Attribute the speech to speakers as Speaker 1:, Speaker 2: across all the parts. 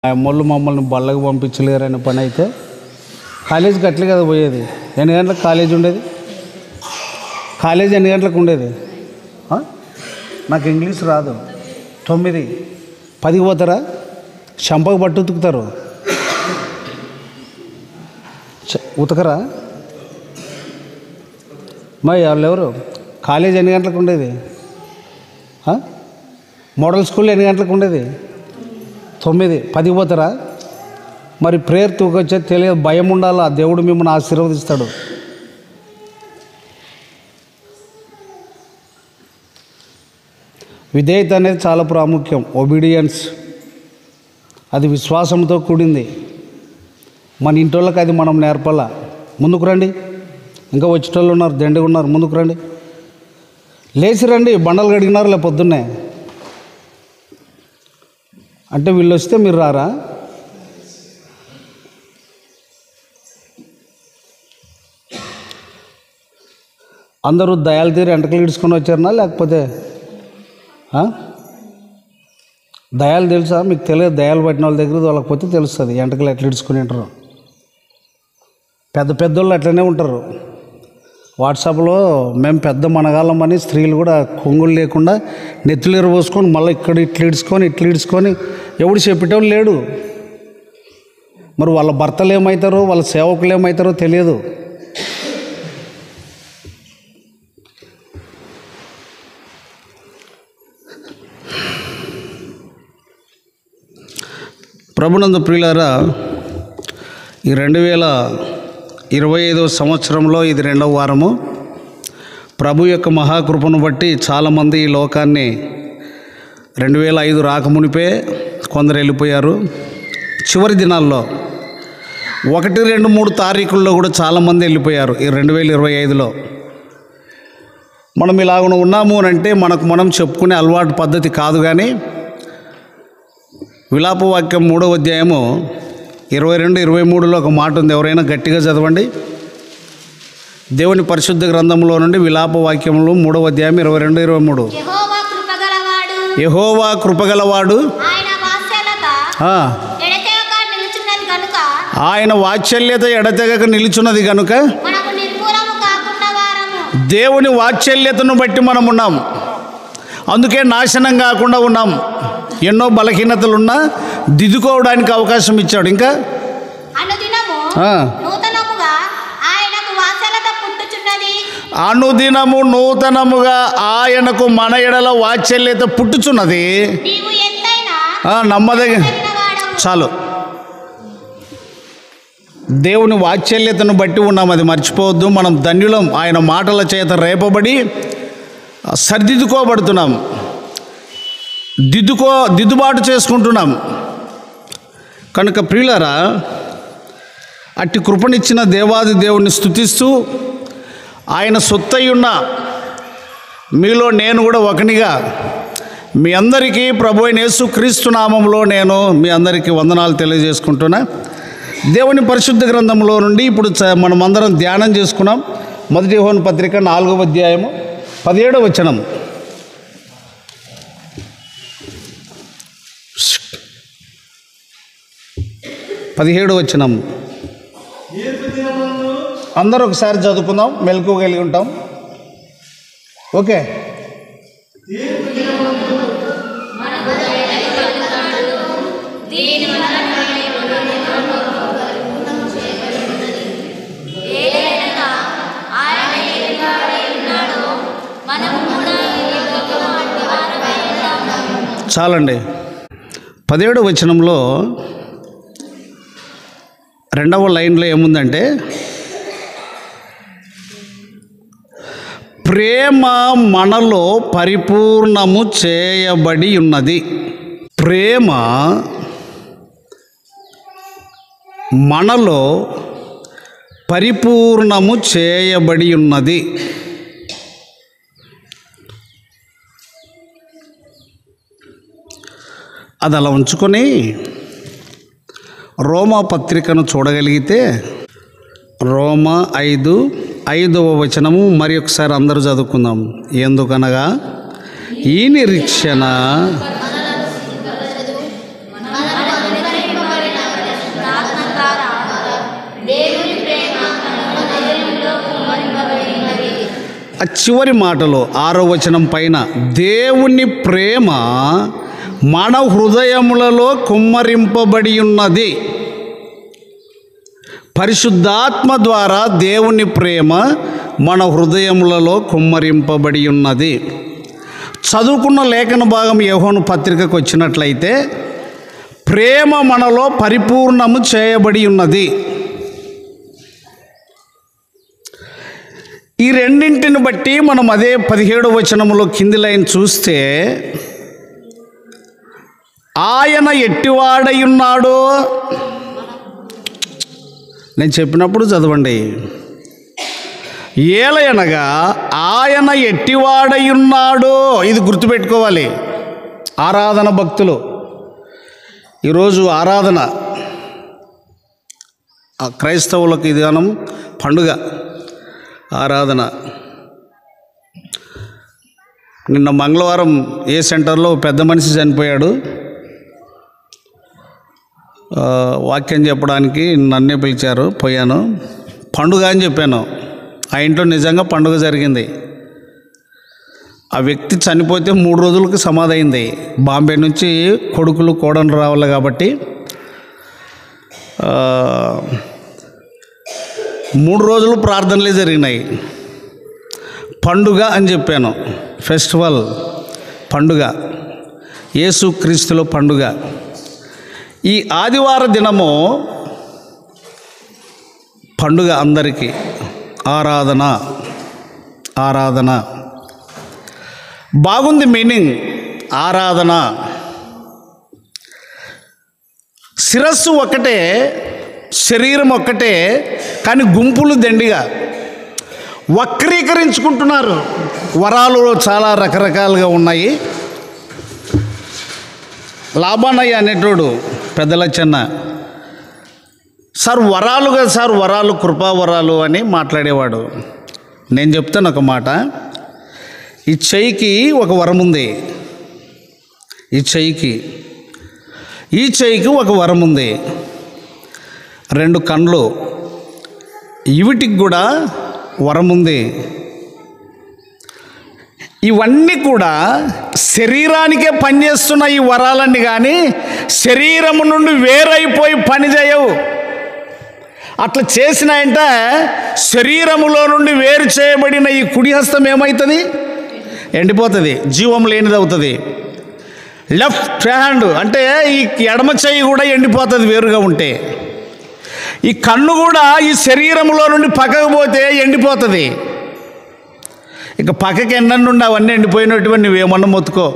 Speaker 1: అమ్మోళ్ళు మమ్మల్ని బళ్ళకు పంపించలేరనే పని అయితే కాలేజీకి అట్లే కదా పోయేది. ఎన్ని గంటలకు కాలేజీ ఉండేది? కాలేజీ ఎన్ని గంటలకు ఉండేది? నాకు ఇంగ్లీష్ రాదు. 9, 10కి పోతారా? చంపకు పట్టు ఉతుకుతారు, ఉతకరా? మరి వాళ్ళెవరు? కాలేజ్ ఎన్ని గంటలకు ఉండేది? మోడల్ స్కూల్ ఎన్ని గంటలకు ఉండేది? 9, 10కి పోతారా? మరి ప్రేయర్ తూకొచ్చేది తెలియదు. భయం ఉండాలా, దేవుడు మిమ్మల్ని ఆశీర్వదిస్తాడు. విధేయత అనేది చాలా ప్రాముఖ్యం. ఒబీడియన్స్ అది విశ్వాసంతో కూడింది. మన ఇంటోళ్ళకి అది మనం నేర్పాలా. ముందుకు రండి, ఇంకా వచ్చేటోళ్ళు ఉన్నారు, దండిగా ఉన్నారు, ముందుకు రండి, లేచి రండి. బండలు కడిగినారు లే పొద్దున్నే అంటే వీళ్ళు వస్తే మీరు రారా? అందరూ దయాలు తీరి ఎంటకలు ఇడుచుకొని వచ్చారనా లేకపోతే దయాలు తెలుసా మీకు? తెలియదు. దయాలు పట్టిన వాళ్ళ దగ్గర వాళ్ళకి పోతే తెలుస్తుంది ఎంటకలు ఎట్లా ఇడుచుకుని ఉంటారు. పెద్ద పెద్దోళ్ళు అట్లనే ఉంటారు. వాట్సాప్లో మేము పెద్ద మనగాళ్ళమని స్త్రీలు కూడా కొంగులు లేకుండా నెత్తులేరు పోసుకొని మళ్ళీ ఇక్కడ ఇట్లా ఇడ్చుకొని ఎవడు చెప్పేటోళ్ళు లేడు. మరి వాళ్ళ భర్తలు ఏమవుతారో వాళ్ళ సేవకులు ఏమవుతారో తెలియదు. ప్రభునందు ప్రియులారా, ఈ 2025వ సంవత్సరంలో ఇది 2వ వారము. ప్రభు యొక్క మహాకృపను బట్టి చాలామంది ఈ లోకాన్ని 2005 రాకమునిపే కొందరు వెళ్ళిపోయారు. చివరి దినాల్లో 1, 2, 3 తారీఖుల్లో కూడా చాలామంది వెళ్ళిపోయారు. ఈ 2025లో మనం ఇలాగ ఉన్నాము అంటే మనకు మనం చెప్పుకునే అలవాటు పద్ధతి కాదు. కానీ విలాపవాక్యం 3వ అధ్యాయము 22, 23లో ఒక మాట ఉంది. ఎవరైనా గట్టిగా చదవండి. దేవుని పరిశుద్ధ గ్రంథంలో నుండి విలాపవాక్యములు 3వ అధ్యాయం 22, 23. యెహోవా కృపగలవాడు, ఆయన వాత్సల్యత ఎడతెగక నిలుచున్నది కనుక దేవుని వాత్సల్యతను బట్టి మనం ఉన్నాం. అందుకే నాశనం కాకుండా ఉన్నాం. ఎన్నో బలహీనతలున్నా దిద్దుకోవడానికి అవకాశం ఇచ్చాడు. ఇంకా అనుదినము నూతనముగా ఆయనకు మన ఎడల వాత్సల్యత పుట్టుచున్నది. నమ్మదగ చాలు. దేవుని వాత్సల్యతను బట్టి ఉన్నాం, అది మర్చిపోవద్దు. మనం ధన్యులం. ఆయన మాటల చేత రేపబడి సరిదిద్దుకోబడుతున్నాం, దిద్దుబాటు చేసుకుంటున్నాం. కనుక ప్రియులారా, అట్టి కృపనిచ్చిన దేవాది దేవుణ్ణి స్తుతిస్తూ ఆయన సొత్తయ్యున్న మీలో నేను కూడా ఒకనిగా మీ అందరికీ ప్రభు అయిన యేసుక్రీస్తు నామంలో నేను మీ అందరికీ వందనాలు తెలియజేసుకుంటున్నా. దేవుని పరిశుద్ధ గ్రంథంలో నుండి ఇప్పుడు మనమందరం ధ్యానం చేసుకున్నాం. 1 యోహాను పత్రిక 4వ అధ్యాయము 17వ వచనం. అందరూ ఒకసారి చదువుకుందాం, మెలకువ కలిగి ఉంటాం. ఓకే. చాలండి. 17వ వచనంలో 2వ లైన్లో ఏముందంటే, ప్రేమ మనలో పరిపూర్ణము చేయబడి ఉన్నది. ప్రేమ మనలో పరిపూర్ణము చేయబడి ఉన్నది. అది అలా ఉంచుకొని రోమా పత్రికను చూడగలిగితే రోమా 5:5వ వచనము మరి ఒకసారి అందరూ చదువుకుందాం. ఎందుకనగా ఈ నిరీక్షణ ఆ చివరి మాటలో 6వ వచనం పైన, దేవుని ప్రేమ మన హృదయములలో కుమ్మరింపబడి ఉన్నది. పరిశుద్ధాత్మ ద్వారా దేవుని ప్రేమ మన హృదయములలో కుమ్మరింపబడి ఉన్నది. చదువుకున్న లేఖన భాగం యోహాను పత్రికకు వచ్చినట్లయితే, ప్రేమ మనలో పరిపూర్ణము చేయబడి ఉన్నది. ఈ రెండింటిని బట్టి మనం అదే 17వ వచనములో కింది లైన్ చూస్తే, ఆయన ఎట్టివాడై ఉన్నాడో, నేను చెప్పినప్పుడు చదవండి. ఏలయనగా ఆయన ఎట్టివాడై ఉన్నాడో, ఇది గుర్తుపెట్టుకోవాలి. ఆరాధన భక్తులు, ఈరోజు ఆరాధన క్రైస్తవులకు ఇది గానం పండుగ ఆరాధన. నిన్న మంగళవారం ఏ సెంటర్లో పెద్ద మనిషి చనిపోయాడు. వాక్యం చెప్పడానికి నన్నే పిలిచారు, పోయాను. పండుగ అని చెప్పాను. ఆ ఇంట్లో నిజంగా పండుగ జరిగింది. ఆ వ్యక్తి చనిపోతే 3 రోజులకు సమాధి అయింది. బాంబే నుంచి కొడుకులు కోడలు రావాలి కాబట్టి 3 రోజులు ప్రార్థనలే జరిగినాయి. పండుగ అని చెప్పాను. ఫెస్టివల్, పండుగ, యేసుక్రీస్తులో పండుగ. ఈ ఆదివార దినము పండుగ అందరికీ. ఆరాధన, ఆరాధన బాగుంది మీనింగ్. ఆరాధన, శిరస్సు ఒక్కటే, శరీరం ఒక్కటే, కానీ గుంపులు దండిగా వక్రీకరించుకుంటున్నారు. వరాలు చాలా రకరకాలుగా ఉన్నాయి. లాభానయ్య అనేటోడు పెద్దలచ్చన్న, సార్ వరాలు కదా సార్, వరాలు కృపా వరాలు అని మాట్లాడేవాడు. నేను చెప్తాను ఒక మాట. ఈ చెయ్యికి ఒక వరం ఉంది. ఈ చెయ్యికి ఒక వరం ఉంది. 2 కళ్ళు, ఇవిటికి కూడా వరం ఉంది. ఇవన్నీ కూడా శరీరానికే పనిచేస్తున్న ఈ వరాలన్నీ, కానీ శరీరము నుండి వేరైపోయి పనిచేయవు. అట్లా చేసినాయంటే శరీరములో నుండి వేరు చేయబడిన ఈ కుడి హస్తం ఏమవుతుంది? ఎండిపోతుంది, జీవం లేనిది అవుతుంది. లెఫ్ట్ హ్యాండ్ అంటే ఈ ఎడమ చెయ్యి కూడా ఎండిపోతుంది వేరుగా ఉంటే. ఈ కన్ను కూడా ఈ శరీరంలో నుండి పక్కకు పోతే ఎండిపోతుంది. ఇక పక్కకి ఎన్నండి అవన్నీ ఎండిపోయినటువంటి నువ్వేమన్నా మొత్తుకో.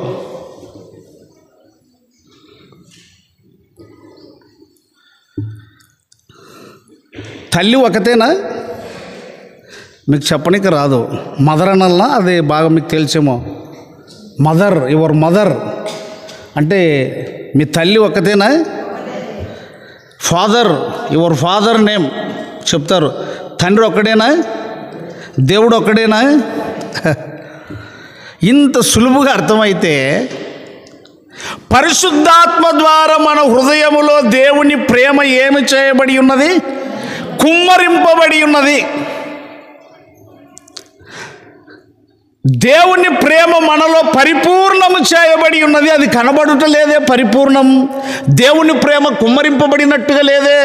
Speaker 1: తల్లి ఒకతేనా? మీకు చెప్పడానికి రాదు. మదర్ అనల్లా, అది బాగా మీకు తెలిసేమో. మదర్, యువర్ మదర్ అంటే మీ తల్లి ఒకతేనా? ఫాదర్, యువర్ ఫాదర్ నేమ్ చెప్తారు. తండ్రి ఒక్కడేనా? దేవుడు ఒక్కడేనా? ఇంత సులువుగా అర్థమైతే, పరిశుద్ధాత్మ ద్వారా మన హృదయములో దేవుని ప్రేమ ఏమి చేయబడి ఉన్నది? కుమ్మరింపబడి ఉన్నది. దేవుని ప్రేమ మనలో పరిపూర్ణము చేయబడి ఉన్నది. అది కనబడుట లేదే పరిపూర్ణం. దేవుని ప్రేమ కుమ్మరింపబడినట్టుగా లేదే.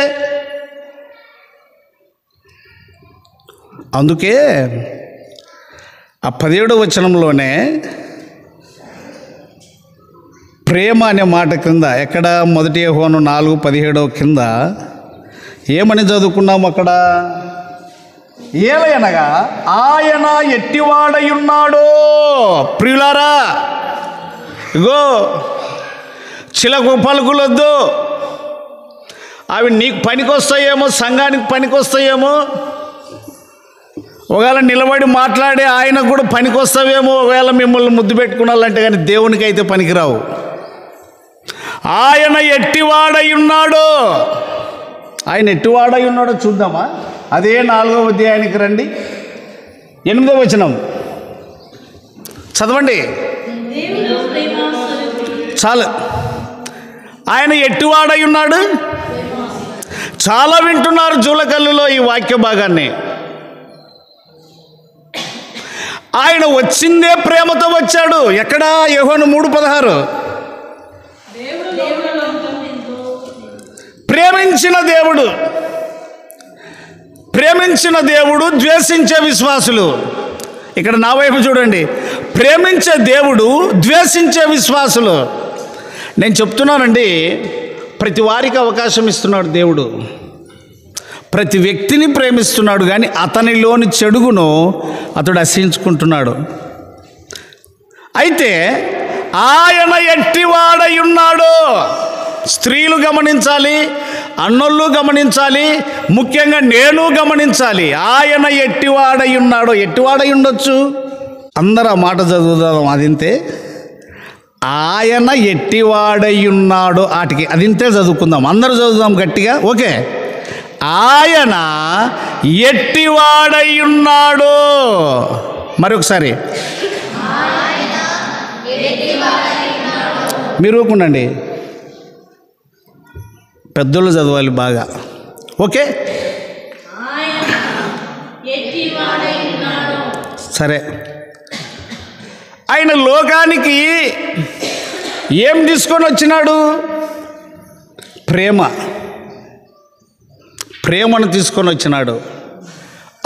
Speaker 1: అందుకే ఆ 17వ వచనంలోనే ప్రేమ అనే మాట కింద, ఎక్కడ 1 యోహాను 4:17 కింద ఏమని చదువుకున్నాము అక్కడ? ఏలయనగా ఆయన ఎట్టివాడై ఉన్నాడో. ప్రియులారా, ఇగో చిలకు పలుకులొద్దు. అవి నీకు పనికొస్తాయేమో, సంఘానికి పనికొస్తాయేమో. ఒకవేళ నిలబడి మాట్లాడే ఆయనకు కూడా పనికొస్తావేమో, ఒకవేళ మిమ్మల్ని ముద్దు పెట్టుకున్నాలంటే. కానీ దేవునికి అయితే పనికిరావు. ఆయన ఎట్టివాడై ఉన్నాడో. ఆయన ఎట్టివాడై ఉన్నాడో చూద్దామా? అదే 4వ అధ్యాయానికి రండి. 8వ వచనం చదవండి చాలు. ఆయన ఎట్టివాడై ఉన్నాడు. చాలా వింటున్నారు జూలకల్లులో ఈ వాక్య భాగాన్ని. ఆయన వచ్చిందే ప్రేమతో వచ్చాడు. ఎక్కడ? యోహాను 3:16. ప్రేమించిన దేవుడు ద్వేషించే విశ్వాసులు. ఇక్కడ నా వైపు చూడండి. ప్రేమించే దేవుడు ద్వేషించే విశ్వాసులు. నేను చెప్తున్నానండి, ప్రతి వారికి అవకాశం ఇస్తున్నాడు దేవుడు. ప్రతి వ్యక్తిని ప్రేమిస్తున్నాడు, కానీ అతనిలోని చెడుగును అతడు అసహించుకుంటున్నాడు. అయితే ఆయన ఎట్టివాడై ఉన్నాడో స్త్రీలు గమనించాలి, అన్నోళ్ళు గమనించాలి, ముఖ్యంగా నేను గమనించాలి. ఆయన ఎట్టివాడై ఉన్నాడో. ఎట్టివాడై ఉండొచ్చు? అందరూ ఆ మాట చదువుదాం. అదింతే. ఆయన ఎట్టివాడై ఉన్నాడో ఆటికి అదింతే చదువుకుందాం. అందరూ చదువుదాం గట్టిగా. ఓకే. ఆయన ఎట్టివాడై ఉన్నాడో. మరొకసారి మీరు ఊరుకుండండి, పెద్దోళ్ళు చదవాలి బాగా. ఓకే, సరే. ఆయన లోకానికి ఏం తీసుకొని వచ్చినాడు? ప్రేమను తీసుకొని వచ్చినాడు.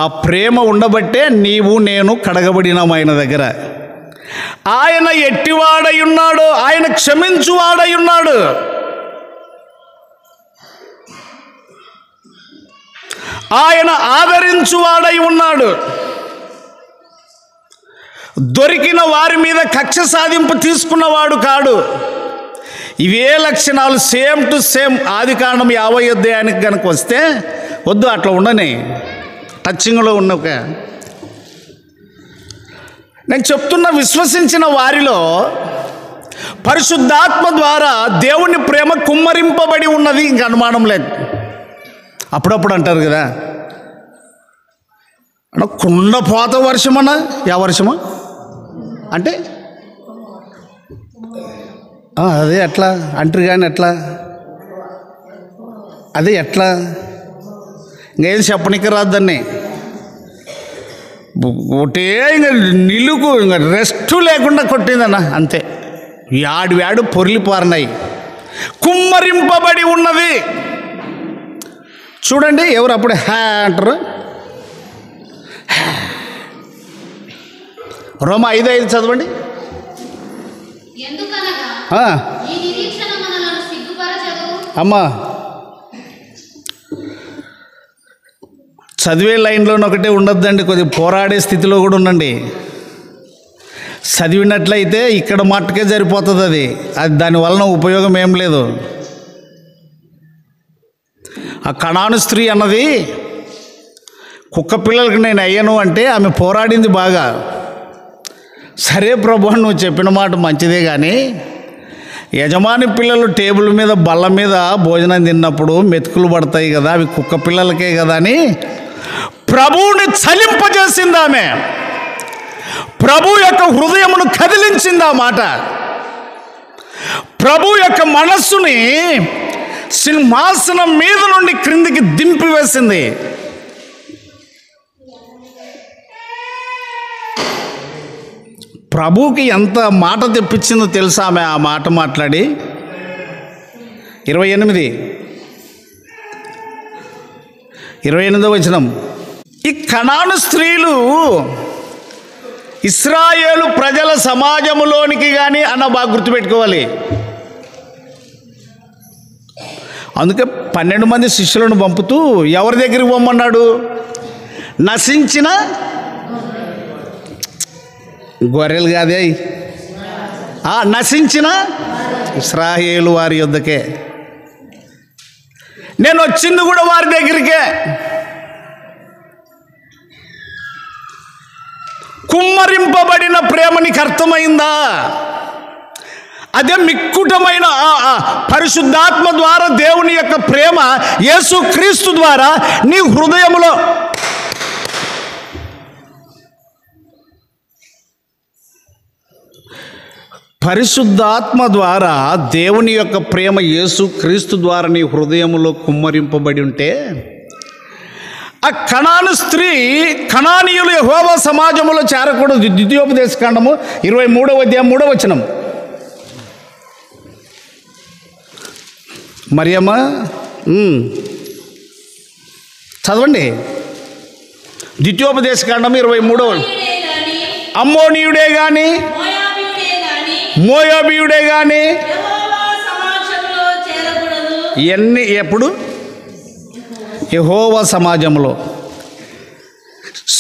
Speaker 1: ఆ ప్రేమ ఉండబట్టే నీవు నేను కడగబడినాం ఆయన దగ్గర. ఆయన ఎట్టివాడై ఉన్నాడు? ఆయన క్షమించువాడై ఉన్నాడు. ఆయన ఆదరించువాడై ఉన్నాడు. దొరికిన వారి మీద కక్ష సాధింపు తీసుకున్నవాడు కాడు. ఇవే లక్షణాలు సేమ్ టు సేమ్ ఆదికాండం 50వ అధ్యాయానికి కనుక వస్తే, వద్దు అట్లా ఉండని, టచ్చింగ్లో ఉన్నక నేను చెప్తున్న, విశ్వసించిన వారిలో పరిశుద్ధాత్మ ద్వారా దేవుని ప్రేమ కుమ్మరింపబడి ఉన్నది. ఇంక అనుమానం లేదు. అప్పుడప్పుడు అంటారు కదా, కుండపోత వర్షమన్నా, యా వర్షమా అంటే అదే ఎట్లా అంటారు, కానీ ఎట్లా అదే ఎట్లా ఇంకేది చెప్పనికి రాద్దాన్ని. ఒకటే ఇంక నిలుకు ఇంక రెస్ట్ లేకుండా కొట్టిందన్న, అంతే. యాడు పొర్లిపారినాయి. కుమ్మరింపబడి ఉన్నది. చూడండి, ఎవరు అప్పుడే హ్యా అంటారు. రోమా 5:5 చదవండి. అమ్మా, చదివే లైన్లోనే ఒకటే ఉండొద్దండి, కొద్దిగా పోరాడే స్థితిలో కూడా ఉండండి. చదివినట్లయితే ఇక్కడ మట్టుకే సరిపోతుంది. అది దానివలన ఉపయోగం ఏం లేదు. ఆ కనాను స్త్రీ అన్నది, కుక్క పిల్లలకి నేను అయ్యాను అంటే ఆమె పోరాడింది బాగా. సరే ప్రభు, నువ్వు చెప్పిన మాట మంచిదే, కానీ యజమాని పిల్లలు టేబుల్ మీద బల్ల మీద భోజనం తిన్నప్పుడు మెతుకులు పడతాయి కదా, అవి కుక్క పిల్లలకే కదా అని ప్రభువుని చలింపజేసింది ఆమె. ప్రభు యొక్క హృదయమును కదిలించింది ఆ మాట. ప్రభు యొక్క మనస్సుని సింహాసనం మీద నుండి క్రిందికి దింపివేసింది. ప్రభువుకి ఎంత మాట తెప్పించిందో తెలుసా ఆమె ఆ మాట మాట్లాడి. 28వ వచనం. ఈ కనాను స్త్రీలు ఇశ్రాయేలు ప్రజల సమాజంలోనికి కానీ అన్న బాగా గుర్తుపెట్టుకోవాలి. అందుకే 12 మంది శిష్యులను పంపుతూ ఎవరి దగ్గరికి పొమ్మన్నాడు? నశించిన గొర్రెలు కాదే, నశించిన ఇశ్రాయేలు వారి యొద్దకే. నేను వచ్చింది కూడా వారి దగ్గరికే. కుమ్మరింపబడిన ప్రేమ నీకు అర్థమైందా? అదే మిక్కుటమైన పరిశుద్ధాత్మ ద్వారా దేవుని యొక్క ప్రేమ యేసు క్రీస్తు ద్వారా నీ హృదయంలో పరిశుద్ధాత్మ ద్వారా దేవుని యొక్క ప్రేమ యేసు క్రీస్తు ద్వారా నీ హృదయంలో కుమ్మరింపబడి ఉంటే ఆ కనాను స్త్రీ కనానీయులు యెహోవా సమాజంలో చేరకూడదు. ద్వితీయోపదేశకాండము 23వ అధ్యాయం 3వ వచనం. మరియమ్మ చదవండి. ద్వితీయోపదేశకాండం 23వ. అమ్మోనీయుడే కానీ మోయాబీయుడే కానీ ఇవన్నీ ఎప్పుడు యెహోవా సమాజంలో.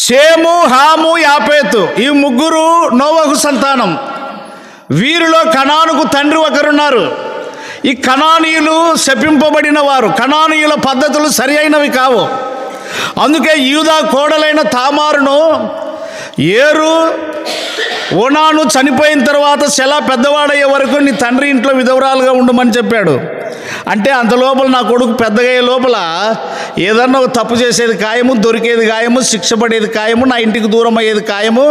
Speaker 1: షేము, హాము, యాపేతు ఈ ముగ్గురు నోవహు సంతానం. వీరిలో కనానుకు తండ్రి ఒకరున్నారు. ఈ కనానీయులు శపింపబడిన వారు. కనానీయుల పద్ధతులు సరి అయినవి కావు. అందుకే యూదా కోడలైన తామారును ఏరు ఓనాను చనిపోయిన తర్వాత సెలా పెద్దవాడయ్యే వరకు నీ తండ్రి ఇంట్లో విధవరాలుగా ఉండమని చెప్పాడు. అంటే అంతలోపల నా కొడుకు పెద్దగయ్యే లోపల ఏదన్నా ఒక తప్పు చేసేది ఖాయము, దొరికేది ఖాయము, శిక్ష పడేది ఖాయము, నా ఇంటికి దూరం అయ్యేది ఖాయము.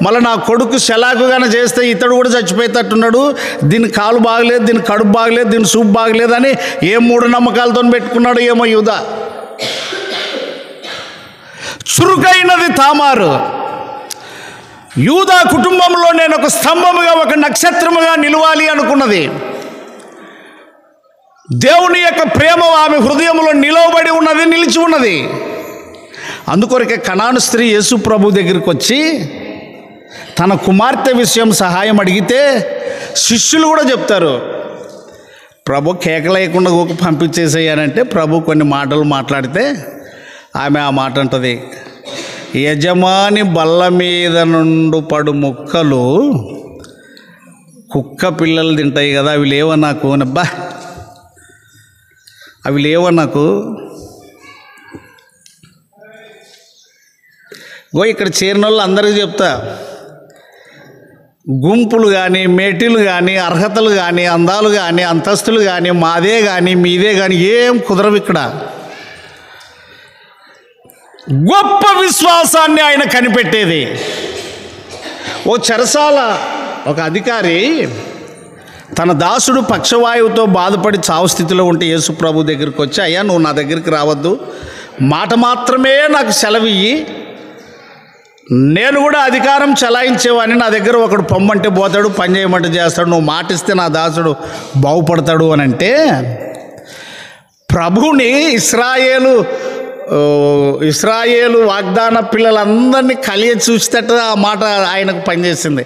Speaker 1: మళ్ళీ నా కొడుకు సెలాకుగానే చేస్తే ఇతడు కూడా చచ్చిపోయేటట్టున్నాడు. దీని కాలు బాగలేదు, దీని కడుపు బాగలేదు, దీని సూప్ బాగలేదు అని ఏ మూఢనమ్మకాలతో పెట్టుకున్నాడు ఏమో యూదా. చురుకైనది తామారు. యూదా కుటుంబంలో నేను ఒక స్తంభముగా, ఒక నక్షత్రముగా నిలవాలి అనుకున్నది. దేవుని యొక్క ప్రేమ ఆమె హృదయంలో నిలవబడి ఉన్నది, నిలిచి ఉన్నది. అందుకొరకే కనాను స్త్రీ యేసు ప్రభు దగ్గరికి వచ్చి తన కుమార్తె విషయం సహాయం అడిగితే శిష్యులు కూడా చెప్తారు, ప్రభు కేకలేయకుండా ఊక పంపించేసేయానంటే ప్రభు కొన్ని మాటలు మాట్లాడితే ఆమె ఆ మాట అంటది, యజమాని బల్ల మీద నుండి పడు ముక్కలు కుక్క పిల్లలు తింటాయి కదా, అవి లేవా నాకు అబ్బా, అవి లేవా నాకు. ఇక్కడ చేరిన వాళ్ళు అందరికీ చెప్తా, గుంపులు కానీ, మేటీలు కానీ, అర్హతలు కానీ, అందాలు కానీ, అంతస్తులు కానీ, మాదే కానీ మీదే కానీ ఏం కుదరవు ఇక్కడ. గొప్ప విశ్వాసాన్ని ఆయన కనిపెట్టేది. ఓ చెరసాల ఒక అధికారి తన దాసుడు పక్షవాయువుతో బాధపడి చావు స్థితిలో ఉంటే యేసు ప్రభు దగ్గరికి వచ్చి, అయ్యా నువ్వు నా దగ్గరికి రావద్దు, మాట మాత్రమే నాకు సెలవియ్యి, నేను కూడా అధికారం చలాయించేవాడిని, నా దగ్గర ఒకడు పొమ్మంటే పోతాడు, పని చేయమంటే చేస్తాడు, నువ్వు మాటిస్తే నా దాసుడు బాగుపడతాడు అని అంటే, ప్రభుని ఇస్రాయేలు వాగ్దాన పిల్లలందరినీ కలియ చూసేట ఆ మాట ఆయనకు పనిచేసింది.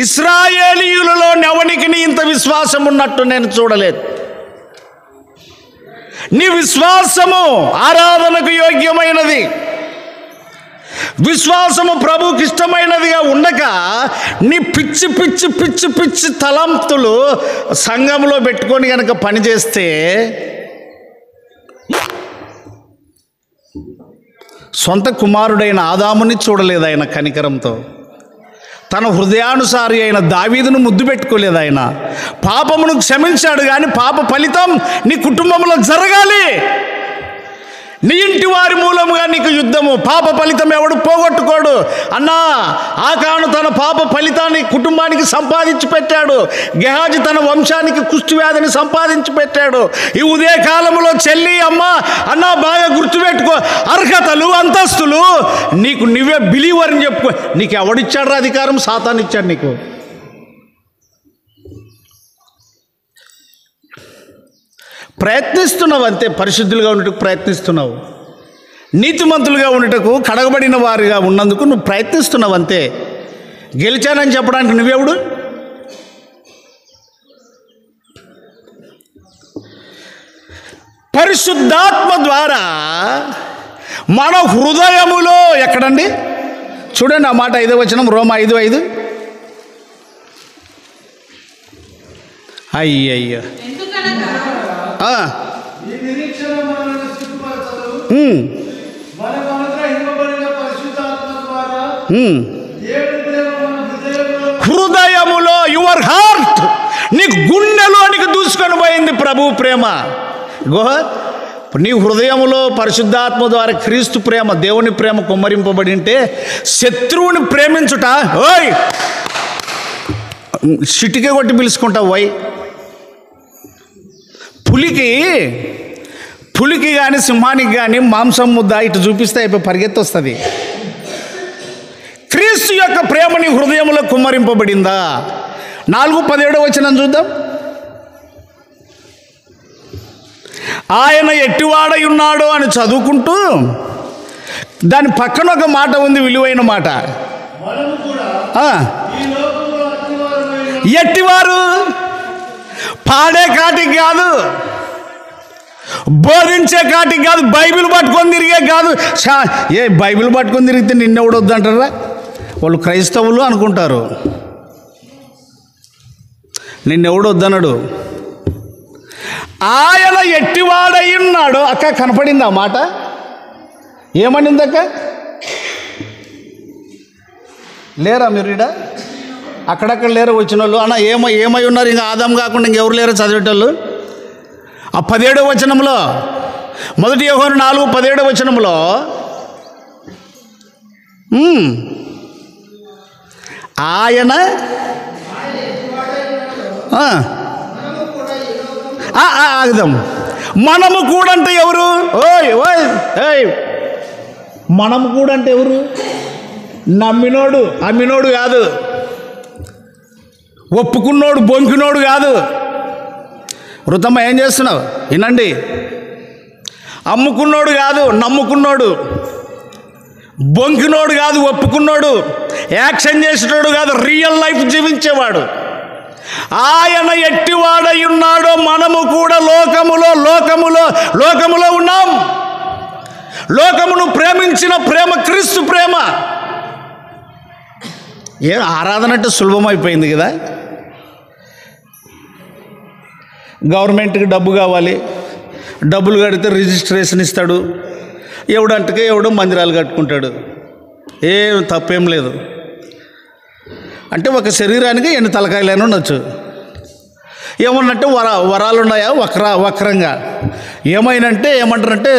Speaker 1: ఇస్రాయేలీయులలో ఎవనికి ఇంత విశ్వాసం ఉన్నట్టు నేను చూడలేదు. నీ విశ్వాసము ఆరాధనకు యోగ్యమైనది, విశ్వాసము ప్రభువుకి ఇష్టమైనదిగా ఉండక నీ పిచ్చి పిచ్చి పిచ్చి పిచ్చి తలంతులు సంఘంలో పెట్టుకొని కనుక పనిచేస్తే సొంత కుమారుడైన ఆదాముని చూడలేదు ఆయన కనికరంతో. తన హృదయానుసారి అయిన దావీదును ముద్దు పెట్టుకోలేదు ఆయన. పాపమును క్షమించాడు కానీ పాప ఫలితం నీ కుటుంబంలో జరగాలి. నీ ఇంటి వారి మూలముగా నీకు యుద్ధము, పాప ఫలితం ఎవడు పోగొట్టుకోడు. అన్నా ఆకాను తన పాప ఫలితాన్ని కుటుంబానికి సంపాదించి పెట్టాడు. గెహాజీ తన వంశానికి కుష్ఠవ్యాధిని సంపాదించి పెట్టాడు. ఈ ఉదయ కాలంలో చెల్లి అమ్మ అన్నా బాగా గుర్తుపెట్టుకో, అర్హతలు అంతస్తులు నీకు నువ్వే బిలీవర్ అని చెప్పుకో. నీకు ఎవడిచ్చాడు అధికారం? సాతాను ఇచ్చాడు నీకు. ప్రయత్నిస్తున్నావు అంతే, పరిశుద్ధులుగా ఉండటకు ప్రయత్నిస్తున్నావు, నీతిమంతులుగా ఉండటకు, కడగబడిన వారిగా ఉన్నందుకు నువ్వు ప్రయత్నిస్తున్నావు అంతే. గెలిచానని చెప్పడానికి నువ్వెవడు? పరిశుద్ధాత్మ ద్వారా మన హృదయములో ఎక్కడండి చూడండి ఆ మాట 5వ వచనం, రోమా 5:5. అయ్యయ్యో హృదయములో, యువర్ హార్ట్, నీ గుండెలోనికి దూసుకొని పోయింది ప్రభు ప్రేమ. నీ హృదయములో పరిశుద్ధాత్మ ద్వారా క్రీస్తు ప్రేమ, దేవుని ప్రేమ కుమ్మరింపబడి ఉంటే శత్రువుని ప్రేమించుట ఓయ్ చిటికే కొట్టి పిలుచుకుంటావు. పులికి కానీ సింహానికి కానీ మాంసం ముద్ద ఇటు చూపిస్తే అయిపోయి పరిగెత్తి వస్తుంది. క్రీస్తు యొక్క ప్రేమ నీ హృదయంలో కుమ్మరింపబడిందా? 4:17 వచనం చూద్దాం. ఆయన ఎట్టివాడై ఉన్నాడో అని చదువుకుంటూ దాని పక్కన ఒక మాట ఉంది, విలువైన మాట. ఎట్టివారు పాడే కాటికి కాదు, బోధించే కాటికి కాదు, బైబిల్ పట్టుకొని తిరిగే కాదు. బైబిల్ పట్టుకొని తిరిగితే నిన్నెవడు వద్దంటారా? వాళ్ళు క్రైస్తవులు అనుకుంటారు. నిన్నెవడు వద్దన్నాడు. ఆయన ఎట్టివాడై ఉన్నాడు. అక్క కనపడింది ఆ మాట? ఏమనింది అక్క? లేరా మీరు ఈడ? అక్కడక్కడ లేరు వచ్చిన వాళ్ళు? అన్న ఏమై ఉన్నారు? ఇంకా ఆదాం కాకుండా ఇంకెవరు లేరు చదివేటోళ్ళు? ఆ 17వ వచనంలో, 1 యోహాను 4:17 వచనంలో ఆయన ఆగుదాం. మనము కూడా అంటే ఎవరు? మనము కూడా అంటే ఎవరు? నమ్మినోడు, అమ్మినోడు కాదు. ఒప్పుకున్నోడు, బొంకినోడు కాదు. వృతమ్మ ఏం చేస్తున్నావు? వినండి. అమ్ముకున్నోడు కాదు, నమ్ముకున్నోడు. బొంకినోడు కాదు, ఒప్పుకున్నోడు. యాక్షన్ చేసేటోడు కాదు, రియల్ లైఫ్ జీవించేవాడు. ఆయన ఎట్టివాడై ఉన్నాడో మనము కూడా లోకములో ఉన్నాం. లోకమును ప్రేమించిన ప్రేమ క్రీస్తు ప్రేమ. ఆరాధన అంటే సులభమైపోయింది కదా. గవర్నమెంట్కి డబ్బు కావాలి, డబ్బులు కడితే రిజిస్ట్రేషన్ ఇస్తాడు. ఎవడంటే ఎవడో మందిరాలు కట్టుకుంటాడు. ఏం తప్పేం లేదు. అంటే ఒక శరీరానికి ఎన్ని తలకాయలైనా ఉండొచ్చు. ఏమన్నంటే వరాలు ఉన్నాయా? వక్రంగా ఏమంటారంటే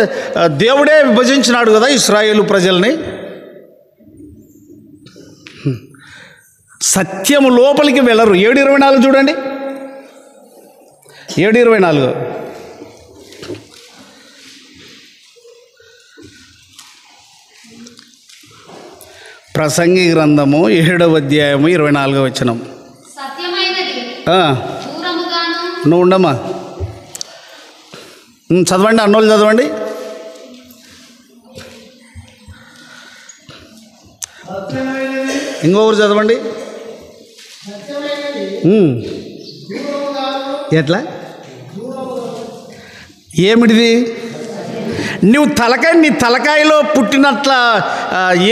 Speaker 1: దేవుడే విభజించినాడు కదా ఇశ్రాయేలు ప్రజల్ని. సత్యము లోపలికి వెళ్ళరు. 7:24 చూడండి. 7:24 ప్రసంగి గ్రంథము 7వ అధ్యాయము 24వ వచనం. నువ్వు ఉండమ్మా, చదవండి, అన్నోళ్ళు చదవండి. ఇంకొకరు చదవండి. ఎట్లా? ఏమిటిది? నీ తలకాయలో పుట్టినట్ల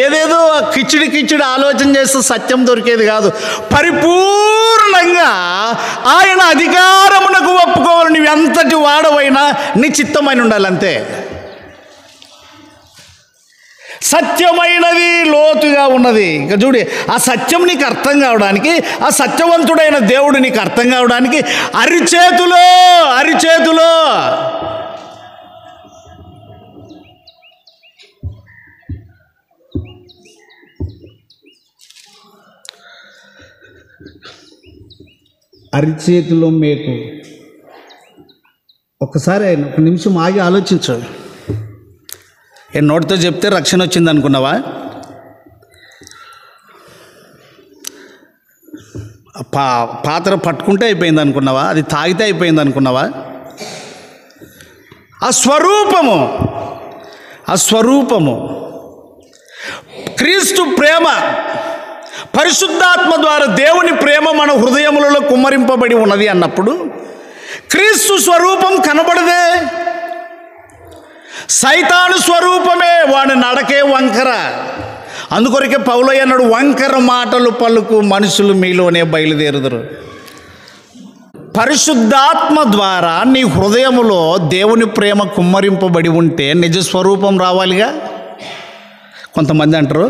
Speaker 1: ఏదేదో కిచిడి ఆలోచన చేస్తే సత్యం దొరికేది కాదు. పరిపూర్ణంగా ఆయన అధికారమునకు ఒప్పుకోవాలి. నువ్వు ఎంతటి వాడవైనా నీ చిత్తమైన ఉండాలి అంతే. సత్యమైనది లోతుగా ఉన్నది. ఇక చూడు, ఆ సత్యం నీకు అర్థం కావడానికి, ఆ సత్యవంతుడైన దేవుడు నీకు అర్థం కావడానికి అరిచేతులో అరిచేతిలో మేకు. ఒక్కసారి ఒక నిమిషం ఆగి ఆలోచించు. నోటితో చెప్తే రక్షణ వచ్చింది అనుకున్నావా? పాత్ర పట్టుకుంటే అయిపోయింది అనుకున్నావా? అది తాగితే అయిపోయింది అనుకున్నావా? ఆ స్వరూపము క్రీస్తు ప్రేమ, పరిశుద్ధాత్మ ద్వారా దేవుని ప్రేమ మన హృదయములలో కుమ్మరింపబడి ఉన్నది అన్నప్పుడు క్రీస్తు స్వరూపం కనబడదే. సైతాను స్వరూపమే, వాడి నడకే వంకర. అందుకొరకే పౌలయ్య అన్నాడు, వంకర మాటలు పలుకు మనుషులు మీలోనే బయలుదేరుదురు. పరిశుద్ధాత్మ ద్వారా నీ హృదయములో దేవుని ప్రేమ కుమ్మరింపబడి ఉంటే నిజ స్వరూపం రావాలిగా. కొంతమంది అంటారు,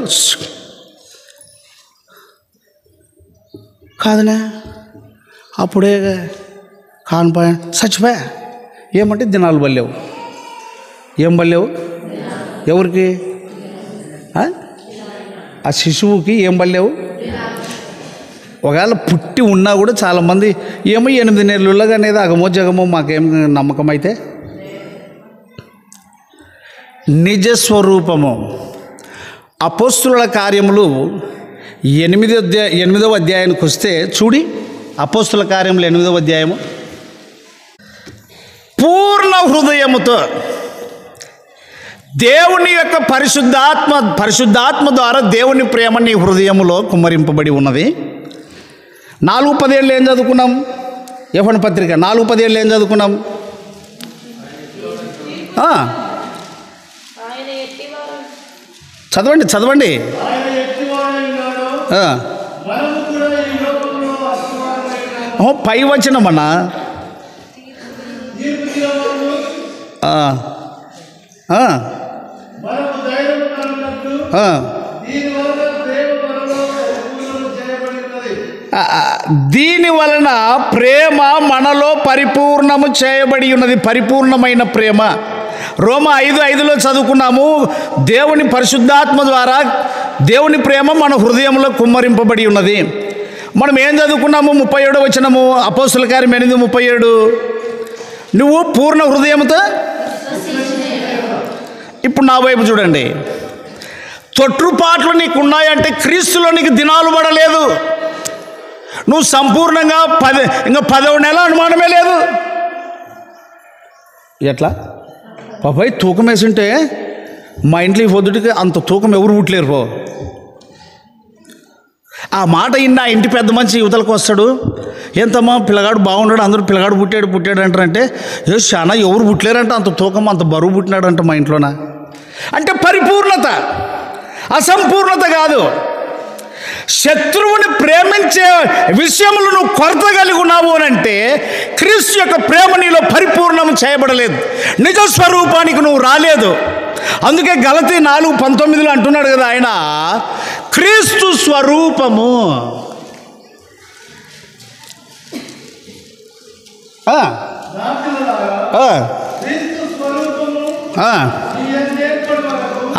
Speaker 1: కాదనే అప్పుడే కానిపోయా చచ్చిపోయా. ఏమంటే దినాలు బల్లేవు. ఏం బల్లేవు? ఎవరికి? ఆ శిశువుకి ఏం బల్లేవు? ఒకవేళ పుట్టి ఉన్నా కూడా చాలామంది ఏమో 8 నెలలుగా అనేది అగమో జగమో మాకేం నమ్మకం అయితే నిజస్వరూపము. అపోస్తుల కార్యములు 8వ అధ్యాయానికి వస్తే చూడి, అపోస్తుల కార్యములు 8వ అధ్యాయము. పూర్ణ హృదయముతో దేవుని యొక్క పరిశుద్ధాత్మ ద్వారా దేవుని ప్రేమ నీ హృదయములో కుమ్మరింపబడి ఉన్నది. 4:17 ఏం చదువుకున్నాం? యోహాను పత్రిక 4:17 ఏం చదువుకున్నాం? చదవండి. పై వచనమన్నా. దీని వలన ప్రేమ మనలో పరిపూర్ణము చేయబడి ఉన్నది. పరిపూర్ణమైన ప్రేమ రోమా 5:5లో చదువుకున్నాము. దేవుని పరిశుద్ధాత్మ ద్వారా దేవుని ప్రేమ మన హృదయంలో కుమ్మరింపబడి ఉన్నది. మనం ఏం చదువుకున్నాము? 37వ వచనము, అపోస్తుల కార్యం 8:37. నువ్వు పూర్ణ హృదయంతో. ఇప్పుడు నా వైపు చూడండి. తొట్టుపాట్లు నీకు ఉన్నాయంటే క్రీస్తులో నీకు దినాలు పడలేదు. నువ్వు సంపూర్ణంగా 10వ నెల అనుమానమే లేదు. ఎట్లా బాబాయ్ తూకం వేసుంటే మా ఇంట్లో ఈ పొద్దుటికి అంత తూకం ఎవరు పుట్టలేరు పో. ఆ మాట ఇన్న ఇంటి పెద్ద మనిషి యువతలకు వస్తాడు. ఎంతమ్మా పిల్లగాడు బాగున్నాడు, అందరూ పిల్లగాడు పుట్టాడు అంటారంటే చాలా ఎవరు పుట్టలేరంట, అంత తూకం అంత బరువు పుట్టినాడంట మా ఇంట్లోన. అంటే పరిపూర్ణత, అసంపూర్ణత కాదు. శత్రువుని ప్రేమించే విషయంలో నువ్వు కొరత కలిగి ఉన్నావు అని అంటే క్రీస్తు యొక్క ప్రేమ నీలో పరిపూర్ణం చేయబడలేదు. నిజ స్వరూపానికి నువ్వు రాలేదు. అందుకే గలతీ 4:19 అంటున్నాడు కదా ఆయన, క్రీస్తు స్వరూపము.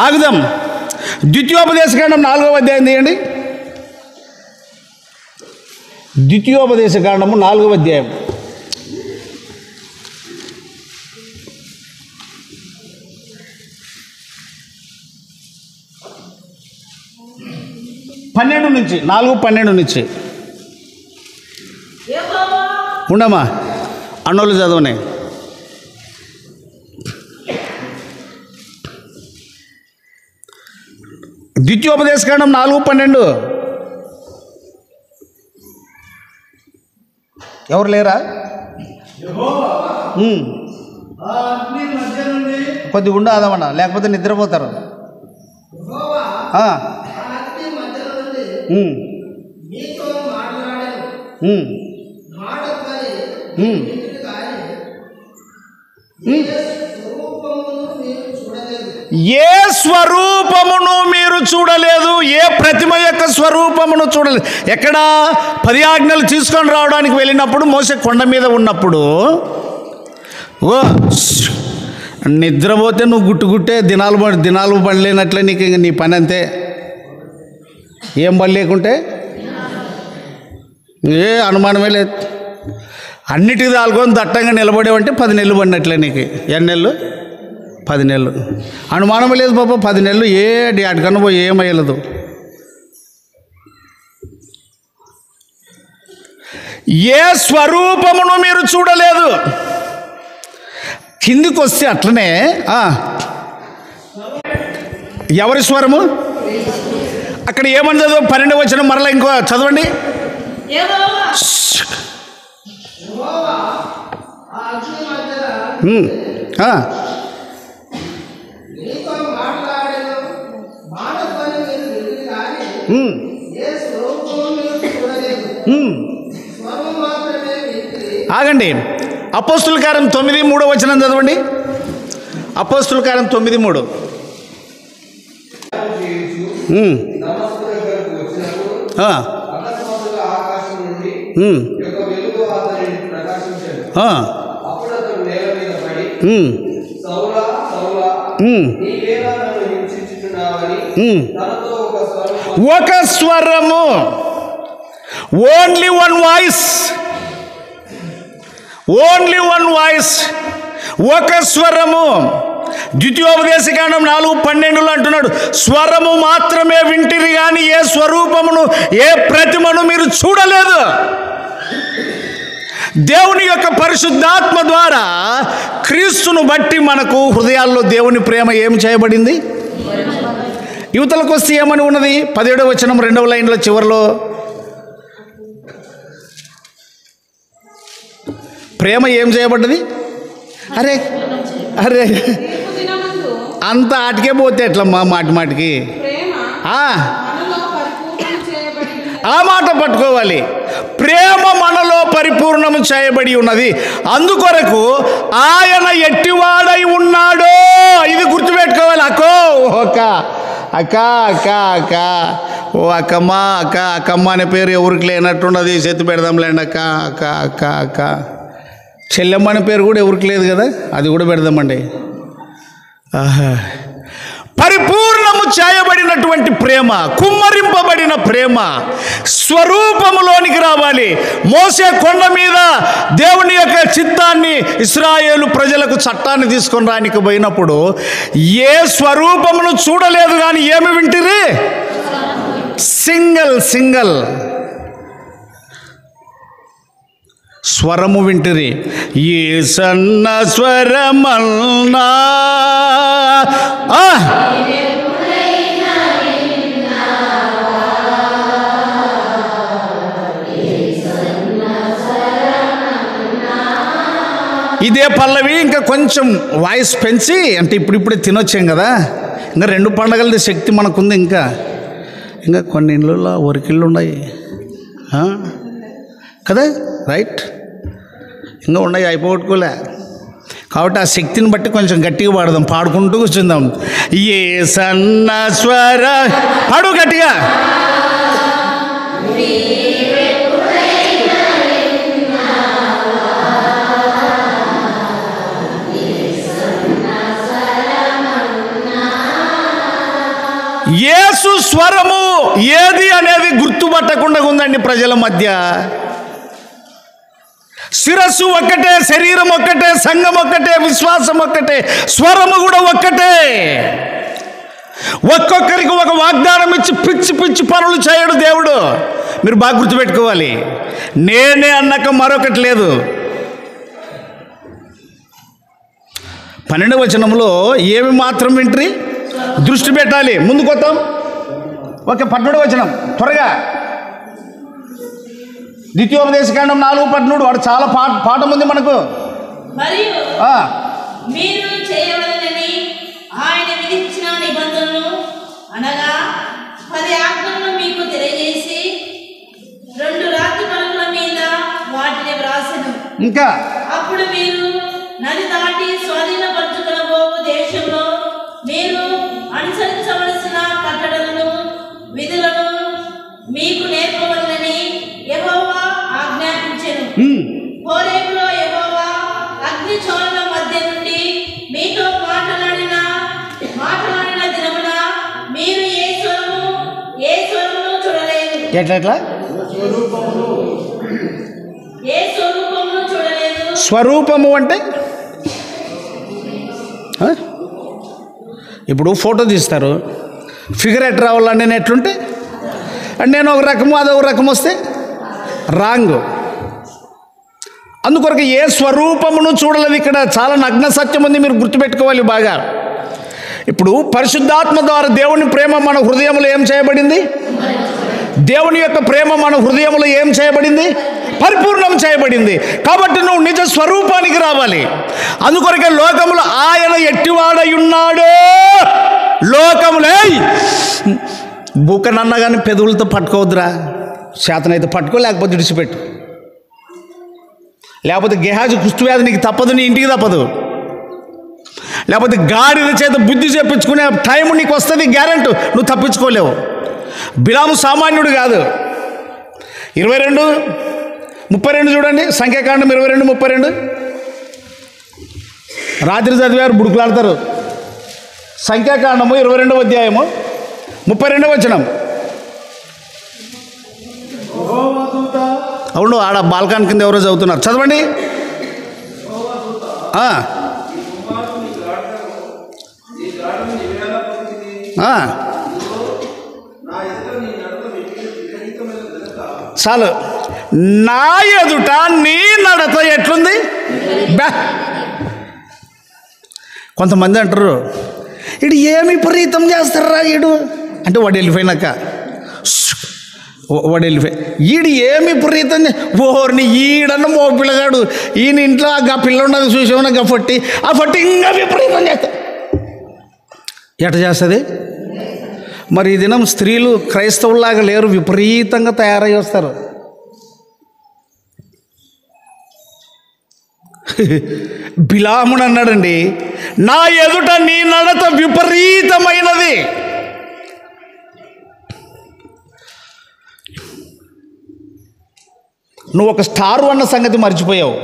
Speaker 1: ఆగుదాం. ద్వితీయోపదేశకాండం 4వ అధ్యాయం తీయండి. ద్వితీయోపదేశకాండము 4వ అధ్యాయం. నుంచి 4:12 నుంచి ఉండమ్మా, అన్నోళ్ళు చదవనే. ద్వితీయోపదేశకాండం 4:12. ఎవరు లేరా? కొద్దిగా ఉండదమన్నా, లేకపోతే నిద్రపోతారు. ఏ స్వరూపమును మీరు చూడలేదు, ఏ ప్రతిమ యొక్క స్వరూపమును చూడలేదు. ఎక్కడ 10 ఆజ్ఞలు తీసుకొని రావడానికి వెళ్ళినప్పుడు మోసే కొండ మీద ఉన్నప్పుడు నిద్రపోతే నువ్వు గుట్టుగుట్టే దినాలు పడలేనట్లే నీకు ఇంక నీ పని అంతే. ఏం పని లేకుంటే ఏ అనుమానమే లేదు. అన్నిటికీ దాల్కొని దట్టంగా నిలబడేవంటే 10 నెలలు పడినట్లే నీకు. ఎన్ని నెలలు? 10 నెలలు. అనుమానం లేదు పాప. 10 నెలలు అటుకన్నా పోయి ఏమయ్యలేదు. ఏ స్వరూపమును మీరు చూడలేదు. కిందికి వస్తే అట్లనే ఎవరి స్వరము? అక్కడ ఏమని చదువు? 12వ వచనం మరలా ఇంకో చదవండి. ఆగండి. అపోస్తుల కార్యం 9:3 వచనం చదవండి. అపోస్తుల కార్యం 9:3. ఒక స్వరము, only one voice, only one voice, ఒక స్వరము. ద్వితీయోపదేశకాండం 4:12 అంటున్నాడు, స్వరము మాత్రమే వింటిరి కానీ ఏ స్వరూపమును ఏ ప్రతిమను మీరు చూడలేదు. దేవుని యొక్క పరిశుద్ధాత్మ ద్వారా క్రీస్తును బట్టి మనకు హృదయాల్లో దేవుని ప్రేమ ఏం చేయబడింది? యువతలకు వస్తే ఏమని ఉన్నది? 17వ వచనం 2వ లైన్లో చివరిలో, ప్రేమ ఏం చేయబడ్డది? అరే అరే అంత ఆటికే పోతే ఎట్లమ్మా మాటికి ఆ మాట పట్టుకోవాలి. ప్రేమ మనలో పరిపూర్ణము చేయబడి ఉన్నది. అందుకొరకు ఆయన ఎట్టివాడై ఉన్నాడో ఇది గుర్తుపెట్టుకోవాలి. అక్క ఓ అక్కమ్మ అనే పేరు ఎవరికి లేనట్టున్నది, సెత్తు పెడదాంలేండి అక్క. చెల్లెమ్మ అనే పేరు కూడా ఎవరికి లేదు కదా, అది కూడా పెడదామండి. పరిపూర్ణము చేయబడినటువంటి ప్రేమ, కుమ్మరింపబడిన ప్రేమ స్వరూపములోనికి రావాలి. మోసే కొండ మీద దేవుని యొక్క చిత్తాన్ని, ఇశ్రాయేలు ప్రజలకు చట్టాన్ని తీసుకొని రానికి పోయినప్పుడు ఏ స్వరూపమును చూడలేదు కానీ ఏమి వింటిరి? సింగల్ స్వరము వింటిరి. ఏ సన్న స్వరమల్నా ఇదే పల్లవి. ఇంకా కొంచెం వాయిస్ పెంచి, అంటే ఇప్పుడిప్పుడే తినొచ్చాం కదా, ఇంకా 2 పండగలది శక్తి మనకుంది. ఇంకా కొన్ని ఇళ్ళల్లో ఒరికిళ్ళు ఉన్నాయి కదా, రైట్? ఇంకా ఉన్నాయి, అయిపోగొట్టుకోలే. కాబట్టి ఆ శక్తిని బట్టి కొంచెం గట్టిగా పాడదాం, పాడుకుంటూ కూర్చుందాం. ఏ సన్న స్వర పాడు గట్టిగా. యేసు స్వరము ఏది అనేది గుర్తుపట్టకుండా ఉందండి ప్రజల మధ్య. శిరస్సు ఒక్కటే, శరీరం ఒక్కటే, సంఘం ఒక్కటే, విశ్వాసం ఒక్కటే, స్వరము కూడా ఒక్కటే. ఒక్కొక్కరికి ఒక వాగ్దానం ఇచ్చి పిచ్చి పనులు చేయడు దేవుడు. మీరు బాగా గుర్తుపెట్టుకోవాలి. నేనే అన్నాక మరొకటి లేదు. 12వ వచనంలో ఏమి మాత్రం వింట్రి? దృష్టి పెట్టాలి. ముందుకు వద్దాం. ఓకే, 12వ వచనం త్వరగా. ద్వితీయోపదేశకాండం 4:13. వాడు చాలా పాఠం ఉంది మనకు.
Speaker 2: మరియు మీరు చేయవలెనని ఆయన విధించిన నిబంధనలు అనగా 10 ఆజ్ఞలను మీకు తెలియజేసి 2 రాతి పలకల మీద వాటిని వ్రాసెను.
Speaker 1: ఇంకా
Speaker 2: అప్పుడు మీరు నది దాటి స్వాధీనపరచుకొనబోవు దేశంలో మీరు అనుసరించవలసిన కట్టడలను విధులను మీకు నేర్పవలెనని యెహోవా ఆజ్ఞాపించెను. హోరేబులో యెహోవా అగ్ని జ్వాలల మధ్య నుండి మీతో మాట్లాడిన దినమున మీరు ఏ స్వరమును చూడలేదు.
Speaker 1: ఎట్లా
Speaker 2: ఏ స్వరూపమును చూడలేదు.
Speaker 1: స్వరూపము అంటే ఇప్పుడు ఫోటో తీస్తారు, ఫిగర్ ఎట్ రావాలని నేను ఎట్లుంటే, అంటే నేను ఒక రకము అదొక రకం వస్తే రాంగ్. అందుకొరకు ఏ స్వరూపమును చూడలేదు. ఇక్కడ చాలా నగ్న సత్యం ఉంది, మీరు గుర్తుపెట్టుకోవాలి బాగా. ఇప్పుడు పరిశుద్ధాత్మ ద్వారా దేవుని ప్రేమ మన హృదయంలో ఏం చేయబడింది? దేవుని యొక్క ప్రేమ మన హృదయంలో ఏం చేయబడింది? పరిపూర్ణం చేయబడింది. కాబట్టి నువ్వు నిజ స్వరూపానికి రావాలి. అందుకొరకే లోకములో ఆయన ఎట్టివాడై ఉన్నాడో, లోకములే బుక్కనన్న కానీ పెదవులతో పట్టుకోవద్దురా. శాతనైతే పట్టుకో, లేకపోతే విడిచిపెట్టు. లేకపోతే గెహాజు కుష్ఠవ్యాధి నీకు తప్పదు, నీ ఇంటికి తప్పదు. లేకపోతే గాడిద చేత బుద్ధి చేపించుకునే టైం నీకు వస్తుంది, గ్యారెంటీ. నువ్వు తప్పించుకోలేవు. బిలాము సామాన్యుడు కాదు. 22:32 చూడండి. సంఖ్యాకాండం 22:32. రాత్రి చదివారు, బుడుకులాడతారు. సంఖ్యాకాండము 22వ అధ్యాయము 32వ వచనం. అవును, ఆడ బాల్కాన్ కింద ఎవరో చదువుతున్నారు, చదవండి. చాలు. నా ఎదుట నీ నడత ఎట్లుంది? బా. కొంతమంది అంటారు, ఇడు ఏమి విపరీతం చేస్తారా ఈడు అంటే, వాడు వెళ్ళిపోయినాక ఈడు ఏమి విపరీతం ఓర్ని ఈడన్న మో పిల్లగాడు ఈయన ఇంట్లో ఆ పిల్ల ఉన్నది చూసేమన్నా ఆ పొట్టి ఇంకా విపరీతం చేస్తా. ఎట చేస్తుంది మరి? ఈ దినం స్త్రీలు క్రైస్తవులాగా లేరు, విపరీతంగా తయారై వస్తారు. బిలాముడు అన్నాడండి, నా ఎదుట నీ నడత విపరీతమైనది. నువ్వు ఒక స్టారు అన్న సంగతి మర్చిపోయావు.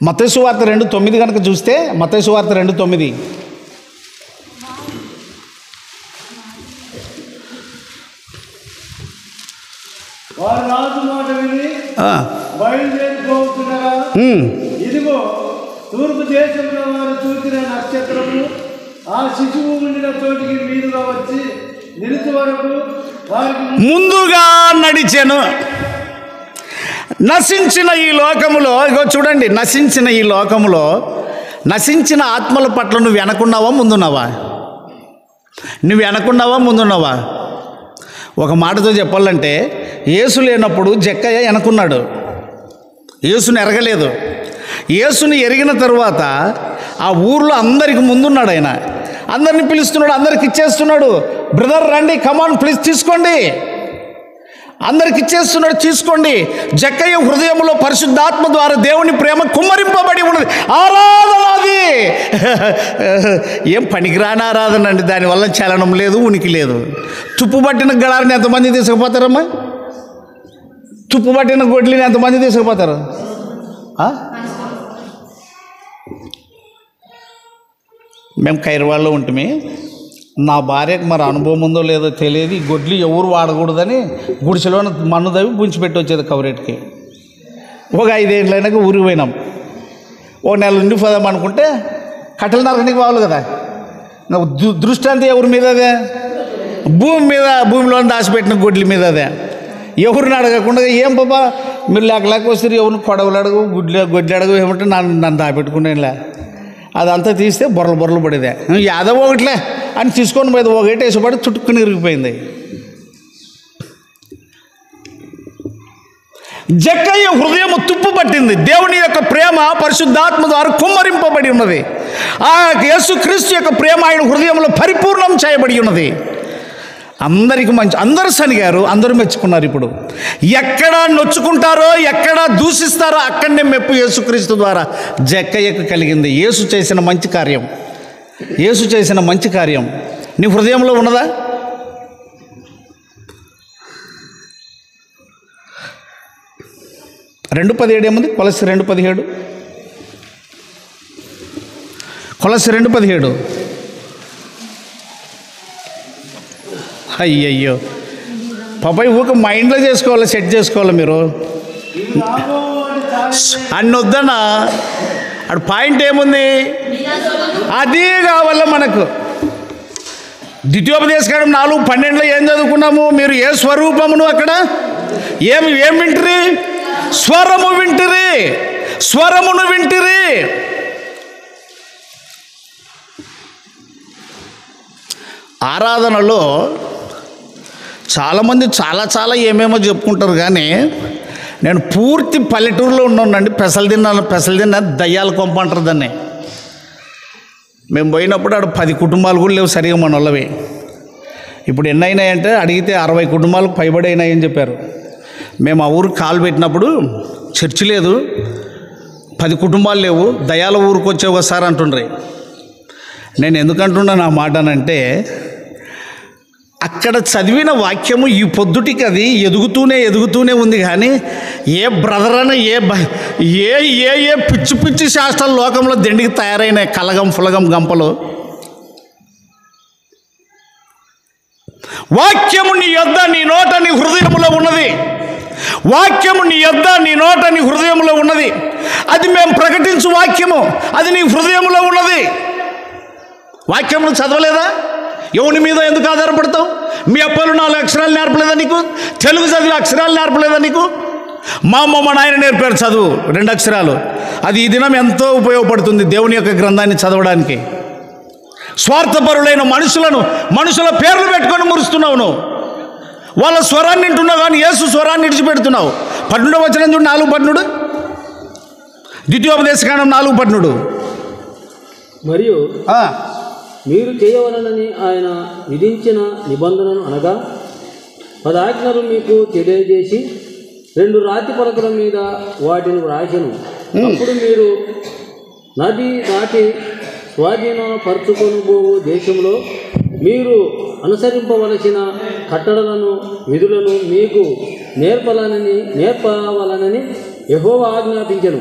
Speaker 1: మత్తయి సువార్త 2:9 కనుక చూస్తే, మత్తయి సువార్త 2:9,
Speaker 3: వారు రాజు మాట విని బయలుదేరిపోతున్నారా, ఇదిగో తూర్పు దేశంలో వారు చూసిన నక్షత్రము ఆ శిశువు ఉండిన చోటికి మీదుగా వచ్చి నిలుచు వరకు వారికి
Speaker 1: ముందుగా నడిచెను. నశించిన ఈ లోకములో, ఇగో చూడండి, నశించిన ఈ లోకములో నశించిన ఆత్మల పట్ల నువ్వు వెనకున్నావా ముందున్నావా? నువ్వు వెనకున్నావా ముందున్నావా? ఒక మాటతో చెప్పాలంటే, యేసు లేనప్పుడు జక్కయ్య వెనకున్నాడు, యేసుని ఎరగలేదు. యేసుని ఎరిగిన తరువాత ఆ ఊర్లో అందరికి ముందున్నాడు. ఆయన అందరిని పిలుస్తున్నాడు, అందరికి ఇచ్చేస్తున్నాడు. బ్రదర్ రండి, కమాన్ ప్లీజ్ తీసుకోండి, అందరికి ఇచ్చేస్తున్నాడు, తీసుకోండి. జక్కయ్య హృదయంలో పరిశుద్ధాత్మ ద్వారా దేవుని ప్రేమ కుమ్మరింపబడి ఉన్నది. ఆరాధన అది ఏం పనికిరాని ఆరాధన అండి, దానివల్ల చలనం లేదు, ఉనికి లేదు. తుప్పు పట్టిన గడారిని ఎంతమంది తీసుకుపోతారమ్మా? తుప్పు పట్టిన గొడ్లిని ఎంతమంది తీసుకుపోతారు? మేము కైరవాళ్ళలో ఉంటుంది. నా భార్యకు మరి అనుభవం ఉందో లేదో తెలియదు, ఈ గొడ్లు ఎవరు వాడకూడదని గుడిసెలో మన్ను దవి పుంచిపెట్టి వచ్చేది కవరేట్కి. ఒక 5 ఏళ్ళైనాక ఊరికి పోయినాం. ఒక నెల నుండి పోదాం అనుకుంటే కట్టెలు నరకనికి కావాలి కదా. దృష్టి అంతా ఎవరి మీద? అదే భూమిలో దాచిపెట్టిన గొడ్ల మీద. అదే ఎవరిని అడగకుండా, ఏం బాబా మీరు లేక వస్తారు, ఎవరిని కొడవలు అడగు, గొడ్లు అడగు, ఏమంటే నన్ను దాపెట్టుకునేలా. అదంతా తీస్తే బొర్రలు పడేదే. యాదవ్ ఒకట్లే అని తీసుకొని పోయేది, ఒకటి వేసిపడి చుట్టుకుని ఇరిగిపోయింది. జక్కయ్య హృదయం తుప్పు పట్టింది. దేవుని యొక్క ప్రేమ పరిశుద్ధాత్మ ద్వారా కుమ్మరింపబడి ఉన్నది. ఆ యేసుక్రీస్తు యొక్క ప్రేమ ఆయన హృదయంలో పరిపూర్ణం చేయబడి ఉన్నది. అందరికి మంచి, అందరూ సనిగారు, అందరూ మెచ్చుకున్నారు. ఇప్పుడు ఎక్కడ నొచ్చుకుంటారో, ఎక్కడ దూషిస్తారో అక్కడనే మెప్పు యేసుక్రీస్తు ద్వారా జక్కయ్యకు కలిగింది. యేసు చేసిన మంచి కార్యం, యేసు చేసిన మంచి కార్యం నీ హృదయంలో ఉన్నదా? రెండు 17 ఏముంది? కొలస్సీ 2:17, కొలస్సీ 2:17. అయ్యయ్యో పాపాయి ఊక మైండ్లో చేసుకోవాలి, సెట్ చేసుకోవాలి. మీరు అన్ని వద్దనా? అటు పాయింట్ ఏముంది? అది కావాల మనకు. ద్వితీయోపదేశకాండం 4:12 ఏం చదువుకున్నాము? మీరు ఏ స్వరూపమును అక్కడ ఏం వింటిరి? స్వరము వింటిరి, స్వరమును వింటిరి. ఆరాధనలో చాలామంది చాలా ఏమేమో చెప్పుకుంటారు, కానీ నేను పూర్తి పల్లెటూరులో ఉన్నానండి. పెసలు తిన్నా దయ్యాల కొంప అంటారు దాన్ని. మేము పోయినప్పుడు ఆడ 10 కుటుంబాలు కూడా లేవు సరిగా మన వాళ్ళవి. ఇప్పుడు ఎన్ని అయినాయంటే అడిగితే 60 కుటుంబాలకు పైబడి అయినాయని చెప్పారు. మేము ఆ ఊరికి కాలు పెట్టినప్పుడు చర్చి లేదు, 10 కుటుంబాలు లేవు, దయాల ఊరికి వచ్చే ఒకసారి అంటుండ్రి. నేను ఎందుకంటున్నాను ఆ మాటనంటే, అక్కడ చదివిన వాక్యము ఈ పొద్దుటికి అది ఎదుగుతూనే ఉంది. కానీ ఏ బ్రదర్ అని ఏ పిచ్చి శాస్త్రాల లోకంలో దండికి తయారైన కలగం ఫులగం గంపలు. వాక్యము నీ యొద్ద నీ నోట నీ హృదయములో ఉన్నది. వాక్యము నీ యొద్ద నీ నోట నీ హృదయములో ఉన్నది. అది మేము ప్రకటించు వాక్యము, అది నీ హృదయములో ఉన్నది. వాక్యమును చదవలేదా? ఎవరి మీద ఎందుకు ఆధారపడతావు? మీ అప్పలు 4 అక్షరాలు నేర్పలేదా నీకు? తెలుగు చదివి అక్షరాలు నేర్పలేదా నీకు? మా అమ్మ మా నాయన నేర్పారు చదువు 2 అక్షరాలు. అది ఈ దినం ఎంతో ఉపయోగపడుతుంది దేవుని యొక్క గ్రంథాన్ని చదవడానికి. స్వార్థపరులైన మనుషుల పేర్లు పెట్టుకొని మురుస్తున్నావు నువ్వు. వాళ్ళ స్వరాన్ని వింటున్నావు కానీ యేసు స్వరాన్ని విడిచిపెడుతున్నావు. 12వ వచనం చూడు, 4:12, ద్వితీయోపదేశకాండం 4:12.
Speaker 4: మరియు మీరు చేయవలనని ఆయన విధించిన నిబంధనను అనగా 10 ఆజ్ఞలు మీకు తెలియజేసి 2 రాతి పలకల మీద వాటిని వ్రాసెను. అప్పుడు మీరు నది దాటి స్వాధీనపరచుకొనుబోవు దేశంలో మీరు అనుసరింపవలసిన కట్టడలను విధులను మీకు నేర్పవలనని యెహోవా ఆజ్ఞాపించెను.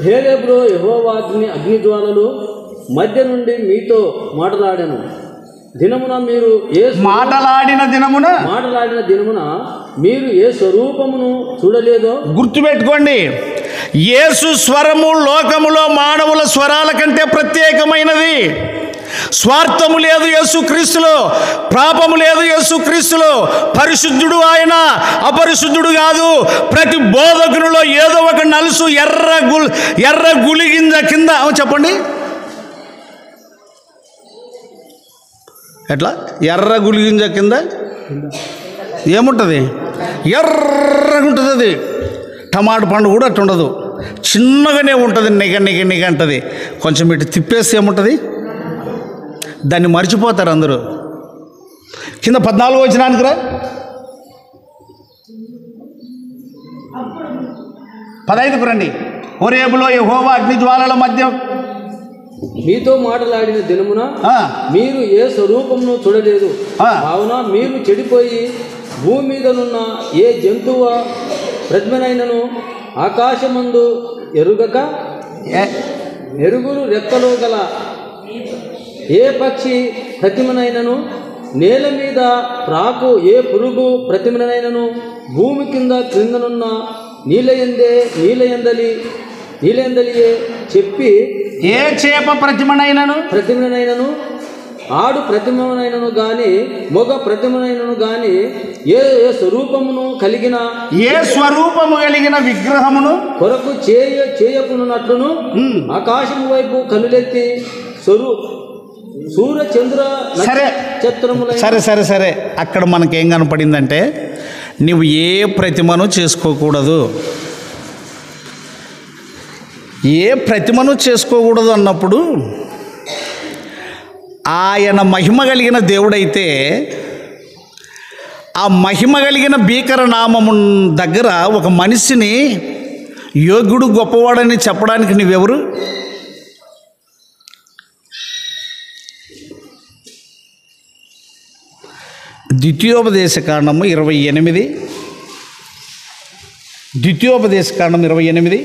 Speaker 4: హేరేబ్లో యెహోవా అగ్నిజ్వాలలు మధ్య నుండి మీతో మాట్లాడాను దినమున మీరు మాట్లాడిన దినమున మీరు ఏ స్వరూపమును చూడలేదో
Speaker 1: గుర్తుపెట్టుకోండి. యేసు స్వరము లోకములో మానవుల స్వరాల కంటే ప్రత్యేకమైనది. స్వార్థము లేదు యేసుక్రీస్తులో, పాపము లేదు యేసుక్రీస్తులో. పరిశుద్ధుడు ఆయన, అపరిశుద్ధుడు కాదు. ప్రతి బోధకునిలో ఏదో ఒక నలుసు ఎర్ర గులిగింజ కింద చెప్పండి, ఎట్లా ఎర్ర గులిగింజ కింద ఏముంటుంది? ఎర్రగా ఉంటుంది. అది టమాటా పండు కూడా అట్లా ఉండదు, చిన్నగానే ఉంటుంది, నిగ అంటుంది. కొంచెం ఇటు తిప్పేస్తే ఏముంటుంది? దాన్ని మర్చిపోతారు అందరూ. కింద 14వ వచనానికి రా, 15కు రండి. హోరేబులో యెహోవా అగ్నిజ్వాలల మధ్య
Speaker 4: మీతో మాట్లాడిన దినమున మీరు ఏ స్వరూపమును చూడలేదు. కావున మీరు చెడిపోయి భూమి మీదనున్న ఏ జంతువ ప్రతిమనైనను ఆకాశమందు ఎరుగురు రెక్కలు గల ఏ పక్షి ప్రతిమనైనను నేల మీద ప్రాకు ఏ పురుగు ప్రతిమనైనను భూమి క్రిందనున్న నీలయందలియే చెప్పి
Speaker 1: ఏ చేప
Speaker 4: ప్రతిమనైనను ఆడు ప్రతిమనైనను గాని మొగ ప్రతిమనైనను గాని ఏ స్వరూపము కలిగిన విగ్రహమును కొరకు చేయకున్నట్లును ఆకాశము వైపు కనులెత్తి సూర్య చంద్ర
Speaker 1: సరే అక్కడ మనకేం కనపడిందంటే నువ్వు ఏ ప్రతిమను చేసుకోకూడదు. ఏ ప్రతిమను చేసుకోకూడదు అన్నప్పుడు ఆయన మహిమ కలిగిన దేవుడైతే ఆ మహిమ కలిగిన భీకర నామము దగ్గర ఒక మనిషిని యోగ్యుడు గొప్పవాడని చెప్పడానికి నువ్వెవరు? ద్వితీయోపదేశకాండము 28, ద్వితీయోపదేశకాండం 28.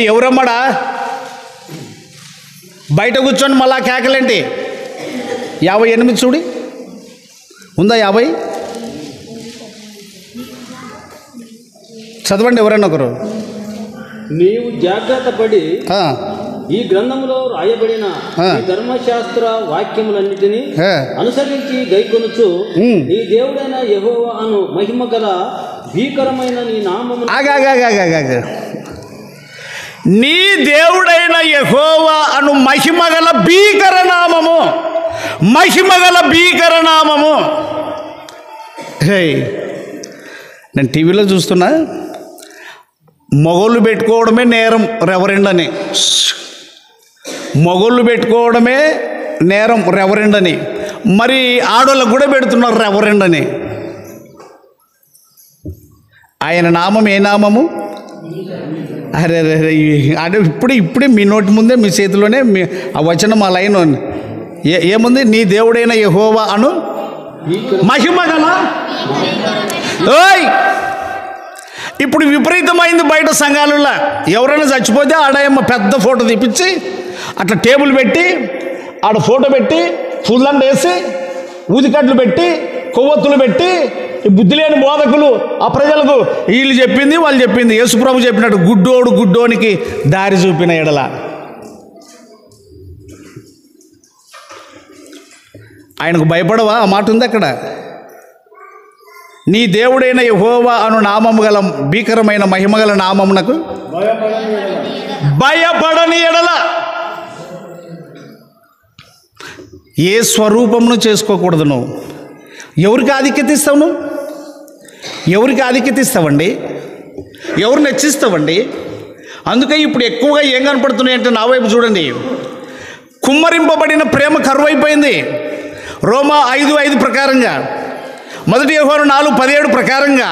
Speaker 1: ఎవరమ్మడా బయట కూర్చొని మళ్ళా కేకలేంటి? 58 చూడి ఉందా? 50 చదవండి ఎవరన్నా ఒకరు.
Speaker 4: నీవు జాగ్రత్త పడి ఈ గ్రంథములో రాయబడిన ధర్మశాస్త్ర వాక్యములన్నిటినీ అనుసరించి గైకొనుచు నీ దేవుడైన యెహోవా అను మహిమ గల భీకరమైన నీ నామము
Speaker 1: నీ దేవుడైన యెహోవా అను మహిమగల భీకర నామము. నేను టీవీలో చూస్తున్నా, మొగోళ్ళు పెట్టుకోవడమే నేరం రెవరెండ్ అని, మొగోళ్ళు పెట్టుకోవడమే నేరం రెవరెండ్ అని, మరి ఆడోళ్ళకు కూడా పెడుతున్నారు రెవరెండ్ అని. ఆయన నామం ఏ నామము? అరే అంటే ఇప్పుడే మీ నోటి ముందే మీ చేతిలోనే ఆ వచనం ఆ లైన్ ఏముంది? నీ దేవుడైన యెహోవా అను మహిమగల. ఓయ్ ఇప్పుడు విపరీతమైంది బయట సంఘాలలో. ఎవరైనా చచ్చిపోతే ఆడేమో పెద్ద ఫోటో తీపిచ్చి అట్లా టేబుల్ పెట్టి ఆడ ఫోటో పెట్టి పూలండ వేసి ఊదికట్లు పెట్టి కొవ్వొత్తులు పెట్టి బుద్ధి లేని బోధకులు ఆ ప్రజలకు వీళ్ళు చెప్పింది వాళ్ళు చెప్పింది యేసుప్రభు చెప్పినట్టు గుడ్డోనికి దారి చూపిన ఎడల ఆయనకు భయపడవా? ఆ మాట ఉంది అక్కడ. నీ దేవుడైన యెహోవా అను నామము గల భీకరమైన మహిమగల నామమునకు భయపడని ఎడల ఏ స్వరూపమును చేసుకోకూడదు. నువ్వు ఎవరికి ఆధిక్యత ఇస్తావు? నువ్వు ఎవరికి ఆధిక్యత ఇస్తావండి? ఎవరిని హెచ్చిస్తావండి? అందుకే ఇప్పుడు ఎక్కువగా ఏం కనపడుతున్నాయి అంటే, నా వైపు చూడండి, కుమ్మరింపబడిన ప్రేమ కరువైపోయింది. రోమా 5:5 ప్రకారంగా, 1 యోహాను 4:17 ప్రకారంగా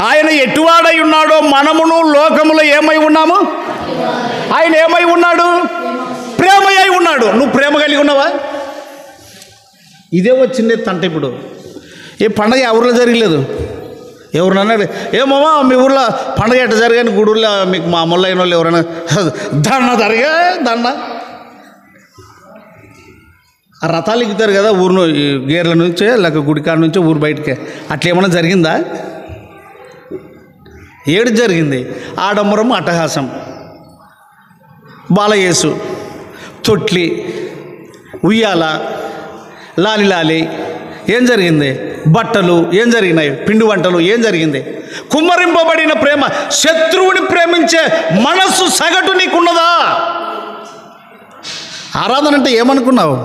Speaker 1: ఆయన ఎటువాడై ఉన్నాడో మనమును లోకములో ఏమై ఉన్నాము? ఆయన ఏమై ఉన్నాడు? ప్రేమ అయి ఉన్నాడు. నువ్వు ప్రేమ కలిగి ఉన్నావా? ఇదే వచ్చిందే తంట. ఇప్పుడు ఏ పండగ ఎవరిలో జరగలేదు. ఎవరినన్నా ఏమమ్మా మీ ఊర్లో పండగ ఎట్ట జరిగాని గుడుల్లో మీకు మామూలు అయిన వాళ్ళు ఎవరైనా దండ జరిగా దండ ఆ రథాలు ఎక్కుతారు కదా ఊరు గేర్ల నుంచే లేక గుడికాడ నుంచే ఊరు బయటకే, అట్లా ఏమైనా జరిగిందా? ఏడు జరిగింది. ఆడంబరం, అట్టహాసం, బాలయేసు, తొట్లి, ఉయ్యాల, లాలి లాలి, ఏం జరిగింది? బట్టలు ఏం జరిగినాయి? పిండి వంటలు ఏం జరిగింది? కుమ్మరింపబడిన ప్రేమ, శత్రువుని ప్రేమించే మనస్సు సగటు నీకున్నదా? ఆరాధన అంటే ఏమనుకున్నావు?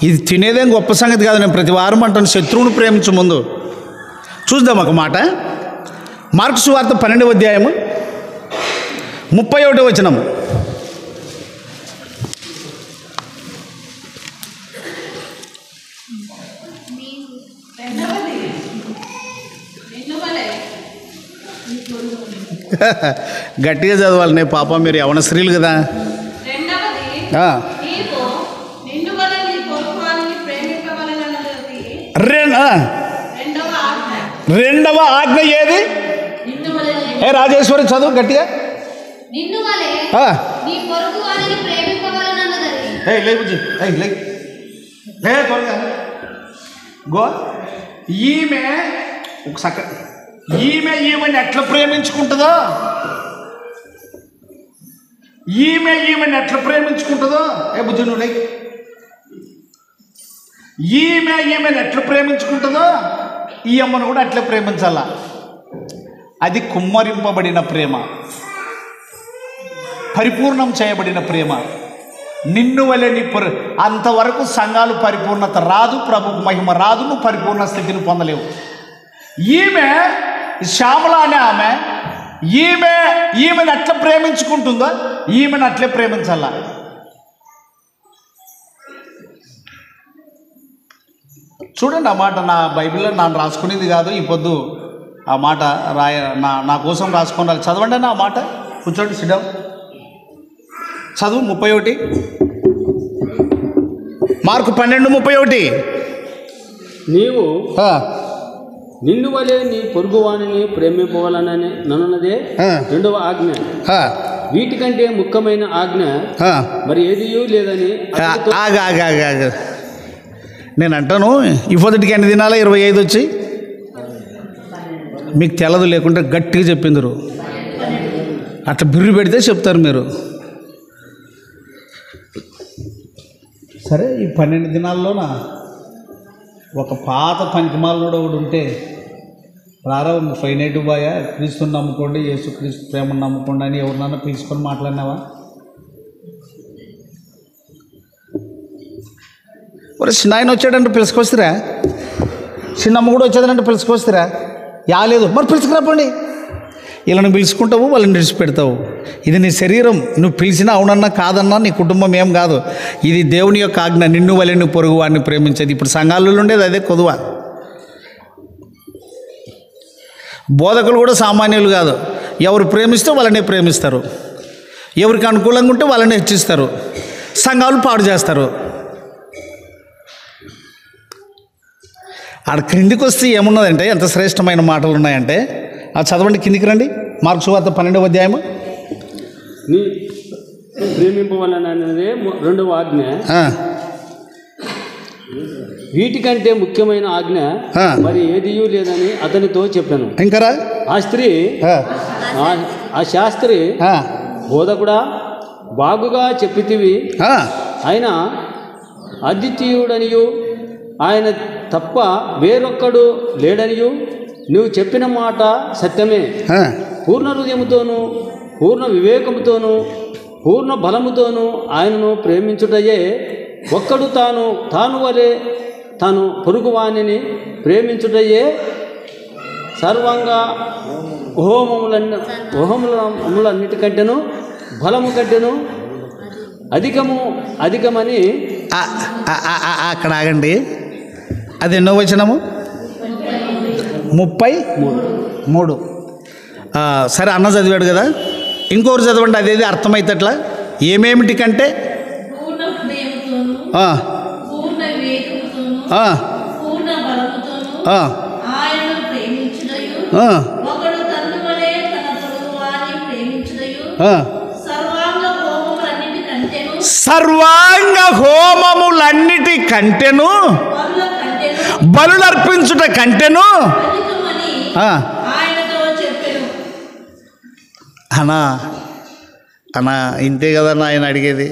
Speaker 1: ఇది తినేదేం గొప్ప సంగతి కాదు. నేను ప్రతి వారం అంటాను, శత్రువుని ప్రేమించు ముందు. చూద్దాం ఒక మాట. మార్కు సువార్త 12వ అధ్యాయము 31వ వచనం. గట్టిగా చదవాలి. నే పాప మీరు యవన స్త్రీలు కదా. రెండవ ఆజ్ఞ ఏది? ఏ రాజేశ్వరి చదువు గట్టిగా. గో ఈమె ఈమెని ఎట్లా ప్రేమించుకుంటుందో, ఈమెని ఎట్లా ప్రేమించుకుంటుందో, ఏ బుజ్జి నువ్వు ఈమెని ఎట్లా ప్రేమించుకుంటుందో ఈ అమ్మను కూడా అట్లా ప్రేమించాల. అది కుమ్మరింపబడిన ప్రేమ, పరిపూర్ణం చేయబడిన ప్రేమ. నిన్ను వలె అంతవరకు సంఘాలు పరిపూర్ణత రాదు, ప్రభు మహిమ రాదు, నువ్వు పరిపూర్ణ స్థితిని పొందలేవు. ఈమె శ్యామల అనే ఆమె ఈమెను అట్లా ప్రేమించుకుంటుందో ఈమెను అట్లే ప్రేమించాలా. చూడండి, ఆ మాట నా బైబిల్లో ನಾನು రాసుకునేది కాదు. ఈ పొద్దు ఆ మాట నా కోసం రాసుకున్నారు. చదవండి అన్న ఆ మాట. కూర్చోండి, సిద్ధం చదువు. 31 మార్కు 12:31.
Speaker 4: నీవు నిన్ను వలె నీ పొరుగువాణిని ప్రేమింపవాలనని నన్నదే రెండవ ఆజ్ఞ. వీటికంటే ముఖ్యమైన ఆజ్ఞ మరి ఏదియూ లేదని.
Speaker 1: నేను అంటాను, ఈ పొద్దుటికి ఎన్ని దినాల 25 వచ్చి మీకు తెలదు, లేకుంటే గట్టిగా చెప్పిందరు. అట్లా బిర్రు పెడితే చెప్తారు మీరు. సరే, ఈ 12 దినాల్లోన ఒక పాత పంచమాలలో ఒకటి ఉంటే రారా 5 బాయ క్రీస్తుని నమ్ముకోండి, యేసు క్రీస్తు ప్రేమను నమ్ముకోండి అని ఎవరినన్నా పిలుచుకొని మాట్లాడినావా? ఒరే చిన్నాయన వచ్చాడంటే పిలుచుకొస్తారా? చిన్నమ్మ కూడా వచ్చేదంటే పిలుచుకొస్తారా? యాలేదు మరి పిలుచుకురాపండి. వీళ్ళని పిలుచుకుంటావు, వాళ్ళని విడిచిపెడతావు. ఇది నీ శరీరం. నువ్వు పిలిచినా అవునన్నా కాదన్నా నీ కుటుంబం ఏం కాదు. ఇది దేవుని యొక్క ఆజ్ఞ, నిన్ను వలె నువ్వు పొరుగు వాడిని ప్రేమించేది. ఇప్పుడు సంఘాలలో ఉండేది అదే కొదువ. బోధకులు కూడా సామాన్యులు కాదు. ఎవరు ప్రేమిస్తే వాళ్ళనే ప్రేమిస్తారు, ఎవరికి అనుకూలంగా ఉంటే వాళ్ళని హెచ్చిస్తారు, సంఘాలు పాడు చేస్తారు. ఆడ క్రిందికి వస్తే ఏమున్నదంటే ఎంత శ్రేష్టమైన మాటలు ఉన్నాయంటే అది చదవండి. కిందికి రండి. మార్కు సువార్త 12వ అధ్యాయము.
Speaker 4: నీ ప్రేమింపవలననేదే రెండవ ఆజ్ఞ. వీటికంటే ముఖ్యమైన ఆజ్ఞ మరి ఏదియూ లేదని అతనితో చెప్పాను.
Speaker 1: ఇంకరా
Speaker 4: ఆ స్త్రీ ఆ శాస్త్రి బోధకుడా బాగుగా చెప్పితివి, అయినా అద్వితీయుడనియు ఆయన తప్ప వేరొక్కడు లేడనియు నువ్వు చెప్పిన మాట సత్యమే. పూర్ణ హృదయముతోనూ పూర్ణ వివేకముతోనూ పూర్ణ బలముతోనూ ఆయనను ప్రేమించుటయే. ఒక్కడు తాను వలె తాను పొరుగువాణిని ప్రేమించుటయే సర్వంగ హోమములన్నిటికంటేను బలము కంటేను అధికమని.
Speaker 1: అక్కడ ఆగండి. అది ఎన్నో వచనము? 33. సరే, అన్న చదివాడు కదా, ఇంకొకరు చదవండి. అదేది అర్థమైతట్లా? ఏమేమిటి కంటే
Speaker 2: పూర్ణ హృదయముతోను పూర్ణ వివేకముతోను పూర్ణ బలముతోను ఆయనను ప్రేమించుటయు. ఒకడు తన్ను వలె తన పొరుగువాని ప్రేమించుటయు.
Speaker 1: సర్వాంగ హోమములన్నిటి కంటెను బలులర్పించుట కంటెను అన్నా ఇంతే కదన్నా ఆయన అడిగేది.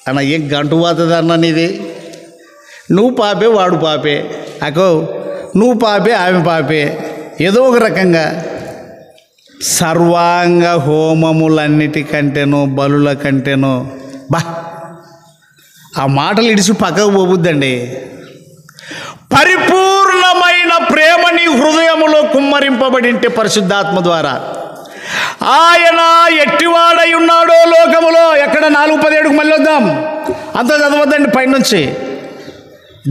Speaker 1: అన్న ఏం గంటు పోతుంది అన్న నీది? నువ్వు పాపే వాడు పాపే, అకో నువ్వు పాపే ఆమె పాపే, ఏదో ఒక రకంగా సర్వాంగ హోమములన్నిటికంటేనో బలుల కంటేనో బా ఆ మాటలు ఇడిచి పక్కకు పోబుద్దండి. పరిపూర్ణమైన ప్రేమ నీ హృదయములో కుమ్మరింపబడింటే పరిశుద్ధాత్మ ద్వారా ఆయన ఎట్టివాడై ఉన్నాడో లోకములో. ఎక్కడ 4:17 మళ్ళీ వద్దాం, అంత చదవద్దండి పైనుంచి.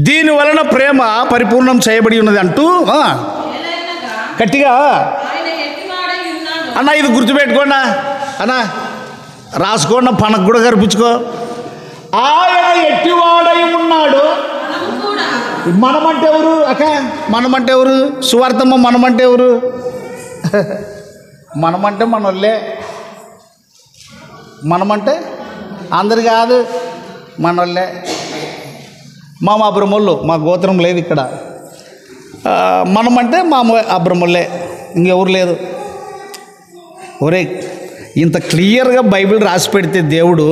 Speaker 1: దీని వలన ప్రేమ పరిపూర్ణం చేయబడి ఉన్నది అంటూ గట్టిగా అన్న ఇది గుర్తుపెట్టుకోండి అన్న, రాసుకోండి, పనకు కూడా కనిపించుకో. ఆయన ఎట్టివాడై ఉన్నాడు. మనమంటే ఎవరు అక్క? మనమంటే ఎవరు? సువార్తమ్మ మనమంటే ఎవరు? మనమంటే మనోళ్ళే. మనమంటే అందరు కాదు, మనోళ్ళే. మా అబ్రహ్మోళ్ళు, మా గోత్రం లేదు ఇక్కడ. మనమంటే మా అబ్రహ్మోళ్ళే, ఇంకెవరు లేదు. ఒరే ఇంత క్లియర్గా బైబిల్ రాసి పెడితే దేవుడు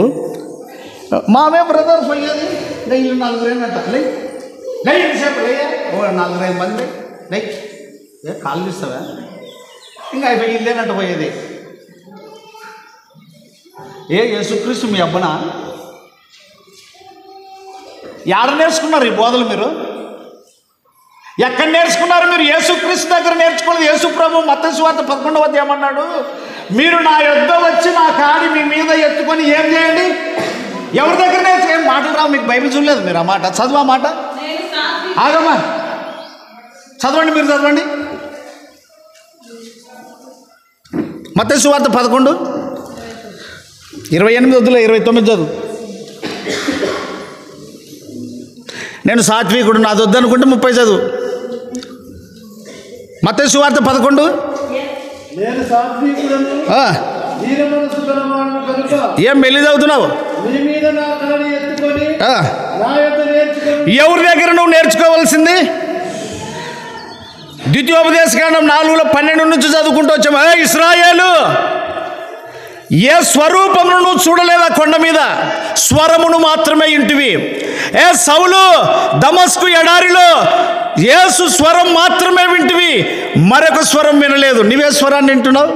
Speaker 1: మామే బ్రదర్ పోయేది డైలీ 4 ఎంతసేపు లేయా 4-5 మంది ఏ కాలు తీస్తావా ఇంకా అయిపోయి ఇల్లేనట్టు పోయేది. యేసుక్రీస్తు మీ అబ్బనా? ఎక్కడ నేర్చుకున్నారు ఈ బోధలు మీరు? ఎక్కడ నేర్చుకున్నారు మీరు? యేసుక్రీస్తు దగ్గర నేర్చుకోలేదు. యేసు ప్రభు మత్తయి సువార్త 11వ అధ్యాయం అన్నాడు, మీరు నా యొద్ద వచ్చి నా కాడి మీ మీద ఎత్తుకొని ఏం చేయండి? ఎవరి దగ్గర నేర్చుకో? మాటలు రావు మీకు, బైబిల్ చూడలేదు మీరు. ఆ మాట చదువు, ఆ మాట ఆగమ్మా, చదవండి, మీరు చదవండి. మత్తయి సువార్త 11:28 వద్దులే, 29 చదువు. నేను సాత్వికుడు నాది వద్దనుకుంటే 30 చదువు. మత్తయి సువార్త 11. ఏం మెల్లి చదువుతున్నావు? ఎవరి దగ్గర నువ్వు నేర్చుకోవాల్సింది? ద్వితీయోపదేశకాండం 4:12 నుంచి చదువుకుంటూ వచ్చాము. ఇశ్రాయేలు, ఏ స్వరూపమును నువ్వు చూడలేదా? కొండ మీద స్వరమును మాత్రమే ఇంటివి. ఏ సౌలు, దమస్కు ఎడారిలో యేసు స్వరం మాత్రమే వింటివి, మరొక స్వరం వినలేదు. నీవే స్వరాన్ని వింటున్నావు?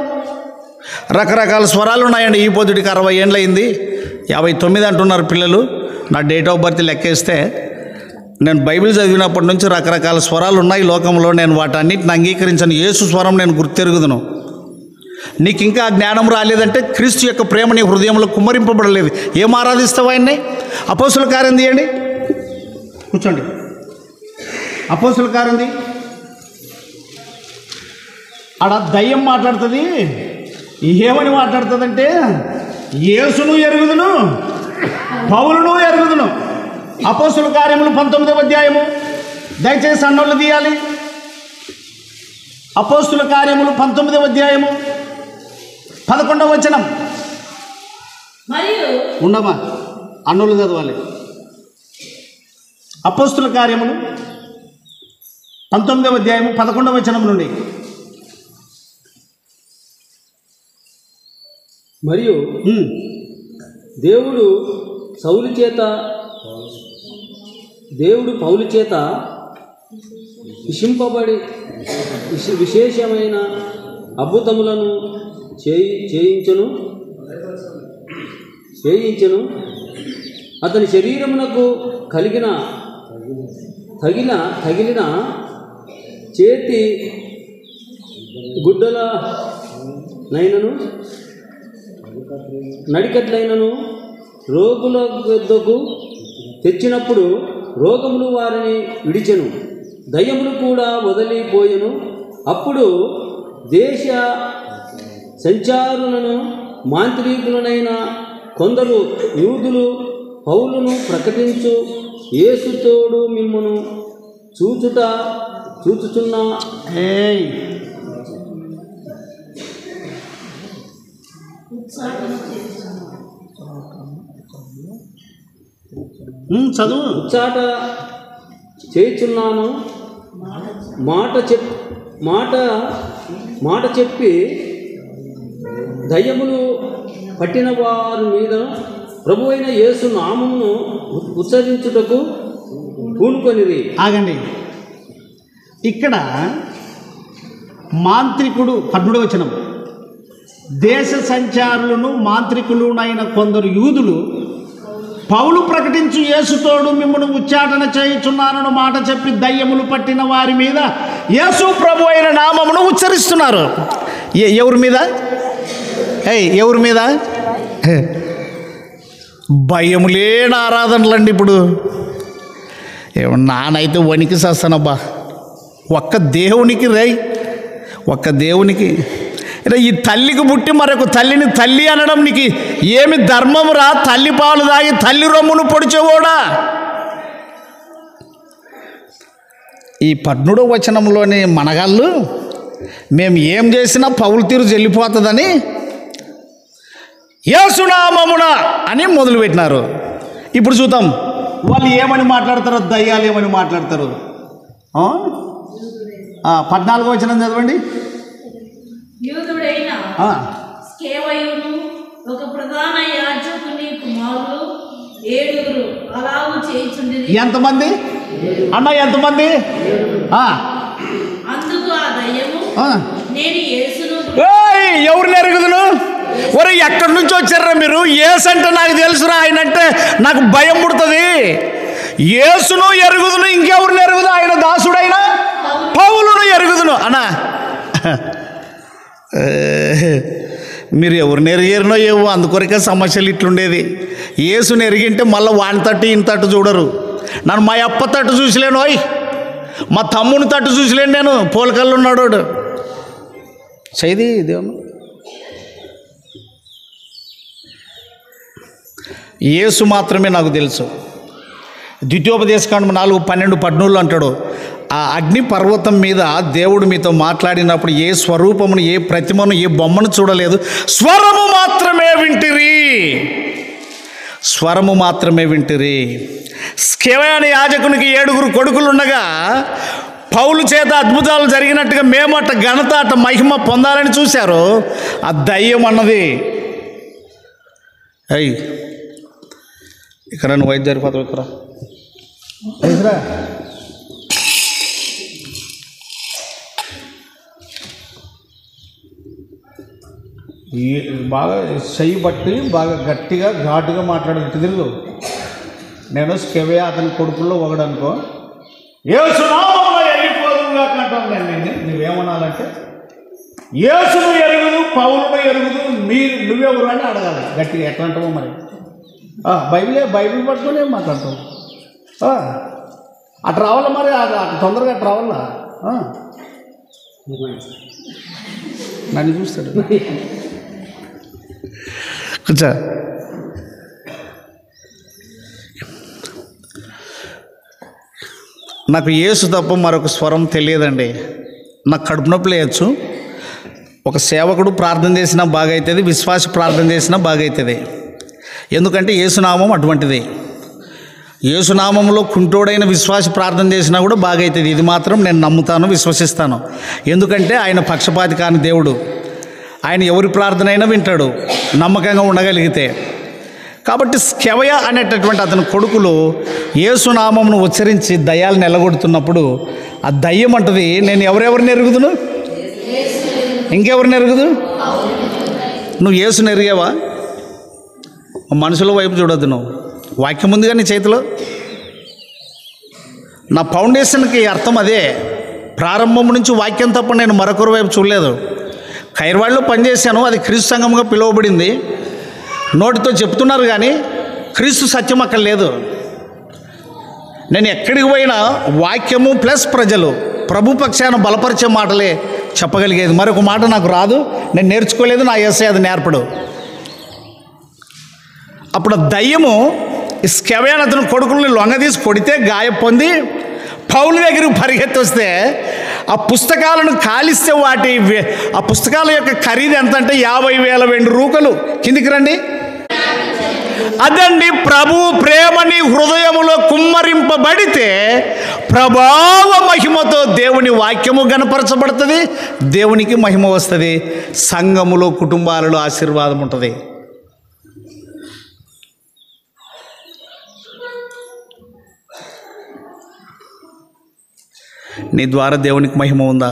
Speaker 1: రకరకాల స్వరాలు ఉన్నాయండి. ఈ పొద్దుటికి 60 ఏళ్ళు అయింది, 59 అంటున్నారు పిల్లలు. నా డేట్ ఆఫ్ బర్త్ లెక్కేస్తే నేను బైబిల్ చదివినప్పటి నుంచి రకరకాల స్వరాలు ఉన్నాయి లోకంలో. నేను వాటన్నిటిని అంగీకరించాను. యేసు స్వరం నేను గుర్తెరుగుదును. నీకు ఇంకా జ్ఞానం రాలేదంటే క్రీస్తు యొక్క ప్రేమ నీ హృదయంలో కుమ్మరింపబడలేదు. ఏం ఆరాధిస్తావు ఆయన్ని? అపోస్తుల కార్యం తీయండి, కూర్చోండి. అపోస్తుల కార్యం తీ. ఆడ దయ్యం మాట్లాడుతుంది. ఏమని మాట్లాడుతుందంటే, యేసును ఎరుగుదును, పౌలును ఎరుగుదును. అపోస్తుల కార్యములు 19వ అధ్యాయము, దయచేసి అన్నోళ్ళు తీయాలి. అపోస్తుల కార్యములు 19వ అధ్యాయము 11వ వచనం. ఉండమా, అన్నోళ్ళు చదవాలి. అపోస్తుల కార్యములు 19వ అధ్యాయము 11వ వచనం నుండి.
Speaker 4: మరియు దేవుడు సౌలు చేత దేవుడు పౌలు చేత విషింపబడి విశేషమైన అద్భుతములను చేయించను. అతని శరీరమునకు తగిలిన చేతి గుడ్డల నైనను నడికట్లైనను రోగుల వద్దకు తెచ్చినప్పుడు రోగములు వారిని విడిచెను, దయ్యములు కూడా వదిలిపోయెను. అప్పుడు దేశ సంచారులను మాంత్రికులనైన కొందరు యూదులు పౌలును ప్రకటించు, యేసుతోడు మిమ్మును చూచుచున్న
Speaker 1: చదువు
Speaker 4: ఉచ్చాట చేయుచున్నాను, మాట చెప్పి దయ్యములు పట్టిన వారి మీద ప్రభువైన యేసు నామమును ఉచ్చరించుటకు పూనుకొనిరి.
Speaker 1: ఆగండి, ఇక్కడ మాంత్రికుడు 12వ వచనం, దేశ సంచారులను మాంత్రికులునైన కొందరు యూదులు పౌలు ప్రకటించు యేసుతోడు మిమ్మల్ని ఉచ్చాటన చేయుచున్నానని మాట చెప్పి దయ్యములు పట్టిన వారి మీద యేసు ప్రభు అయిన నామమును ఉచ్చరిస్తున్నారు. ఎవరి మీద? ఎవరి మీద? భయం లేని ఆరాధనలండి. ఇప్పుడు నానైతే వణికి చేస్తానబ్బా. ఒక్క దేవునికి ఈ తల్లికి పుట్టి మరొక తల్లిని తల్లి అనడం నీకు ఏమి ధర్మము రా? తల్లి పాలు తాగి తల్లి రొమ్మును పొడిచేవాడా? ఈ 12వ వచనంలోని మనగాళ్ళు మేము ఏం చేసినా పౌలు తీరు చెల్లిపోతుందని యేసునామమున అని మొదలుపెట్టినారు. ఇప్పుడు చూద్దాం వాళ్ళు ఏమని మాట్లాడతారో, దయ్యాలు ఏమని మాట్లాడతారు. 14వ వచనం చదవండి.
Speaker 2: యూదుడైన స్కేవయును ఒక ప్రధాన యాజకుని కుమారులు 7 అలాగు చేయుచుండిరి.
Speaker 1: ఎంతమంది అన్న? ఎంతమంది?
Speaker 2: అందుకు ఆ దయ్యము నేను యేసును.
Speaker 1: ఎవరిని ఎరుగుదును? ఒరే ఎక్కడి నుంచి వచ్చారా మీరు? యేసు అంటే నాకు తెలుసురా, ఆయన అంటే నాకు భయం పుడుతుంది. యేసును ఎరుగుదును, ఇంకెవరిని ఎరుగుదు? ఆయన దాసుడైన పౌలును ఎరుగుదును అన్నా. మీరు ఎవరిని ఎరిగారనో ఏవో, అందుకొరకే సమస్యలు ఇట్లుండేది. యేసుని ఎరిగింటే మళ్ళీ వాని తట్టు ఈయన తట్టు చూడరు. నన్ను మా అప్ప తట్టు చూసిలేను, మా తమ్ముని తట్టు చూసిలేను. నేను పోలకల్లో ఉన్నాడు చైది దేవుడు. యేసు మాత్రమే నాకు తెలుసు. ద్వితీయోపదేశకాండం 4:12-13 అంటాడు, ఆ అగ్ని పర్వతం మీద దేవుడు మీతో మాట్లాడినప్పుడు ఏ స్వరూపమును, ఏ ప్రతిమను, ఏ బొమ్మను చూడలేదు, స్వరము మాత్రమే వింటిరి. స్కేవయ అనే యాజకునికి 7 కొడుకులు ఉండగా పౌలు చేత అద్భుతాలు జరిగినట్టుగా మేము అట్ట ఘనత, అట్ట మహిమ పొందాలని చూశారు. ఆ దయ్యం అన్నది ఇక్కడ నువ్వు వైద్య జరిపోతావు ఇక్కడ బాగా చెయ్యి బట్టి బాగా గట్టిగా ఘాటుగా మాట్లాడేది తిరుగు. నేను స్కెవయ అతని కొడుకుల్లో ఒకడనుకో, యేసునామమున వెళ్ళిపోదుగా కంటాను. నేను నువ్వేమనాలంటే యేసును ఎరుగుదు, పౌలును ఎరుగుదు, నువ్వెవరు అని అడగాలి గట్టిగా. ఎట్లా అంటావో మరి. బైబిల్ పట్టుకొని ఏం మాట్లాడతావు? అటు రావాలా మరి, అటు తొందరగా అటు రావాలా? నన్ను చూస్తాడు కూర్చో. నాకు యేసు తప్ప మరొక స్వరం తెలియదండి. నాకు కడుపు నొప్పి లేయచ్చు. ఒక సేవకుడు ప్రార్థన చేసినా బాగా అవుతుంది, విశ్వాస ప్రార్థన చేసినా బాగా అవుతుంది. ఎందుకంటే యేసునామం అటువంటిది. యేసునామంలో కుంటోడైన విశ్వాస ప్రార్థన చేసినా కూడా బాగా అవుతుంది. ఇది మాత్రం నేను నమ్ముతాను, విశ్వసిస్తాను. ఎందుకంటే ఆయన పక్షపాతి కాని దేవుడు. ఆయన ఎవరి ప్రార్థన అయినా వింటాడు, నమ్మకంగా ఉండగలిగితే. కాబట్టి స్కెవయ అనేటటువంటి అతని కొడుకులు యేసునామమును ఉచ్చరించి దయ్యాలను ఎల్లగొడుతున్నప్పుడు ఆ దయ్యం అంటది, నేను ఎవరెవరిని ఎరుగుదును, ఇంకెవరిని ఎరుగుదు? నువ్వు యేసుని ఎరిగావా? మనుషుల వైపు చూడొద్దు, నువ్వు వాక్యం ముందుగా నీ చేతిలో. నా ఫౌండేషన్కి అర్థం అదే. ప్రారంభం నుంచి వాక్యం తప్ప నేను మరొకరి వైపు చూడలేదు. ఖైర్వాడలో పనిచేశాను, అది క్రీస్తు సంఘంగా పిలువబడింది. నోటితో చెప్తున్నారు కానీ క్రీస్తు సత్యం అక్కడ లేదు. నేను ఎక్కడికి పోయినా వాక్యము ప్లస్ ప్రజలు ప్రభు పక్షాన బలపరిచే మాటలే చెప్పగలిగేది. మరొక మాట నాకు రాదు, నేను నేర్చుకోలేదు, నా యేసే అది నేర్పడు. అప్పుడు దయ్యము స్కెవయ అతని కొడుకుల్ని లొంగదీసి కొడితే గాయం పొంది పౌలు దగ్గరికి పరిగెత్తి వస్తే ఆ పుస్తకాలను కాలిస్తే ఆ పుస్తకాల యొక్క ఖరీదు ఎంత అంటే 50,000 వెండి రూకలు. కిందికి రండి. అదండి ప్రభు ప్రేమని హృదయములో కుమ్మరింపబడితే ప్రభావ మహిమతో దేవుని వాక్యము గణపరచబడుతుంది, దేవునికి మహిమ వస్తుంది, సంఘములో కుటుంబాలలో ఆశీర్వాదం ఉంటుంది. నీ ద్వారా దేవునికి మహిమ ఉందా?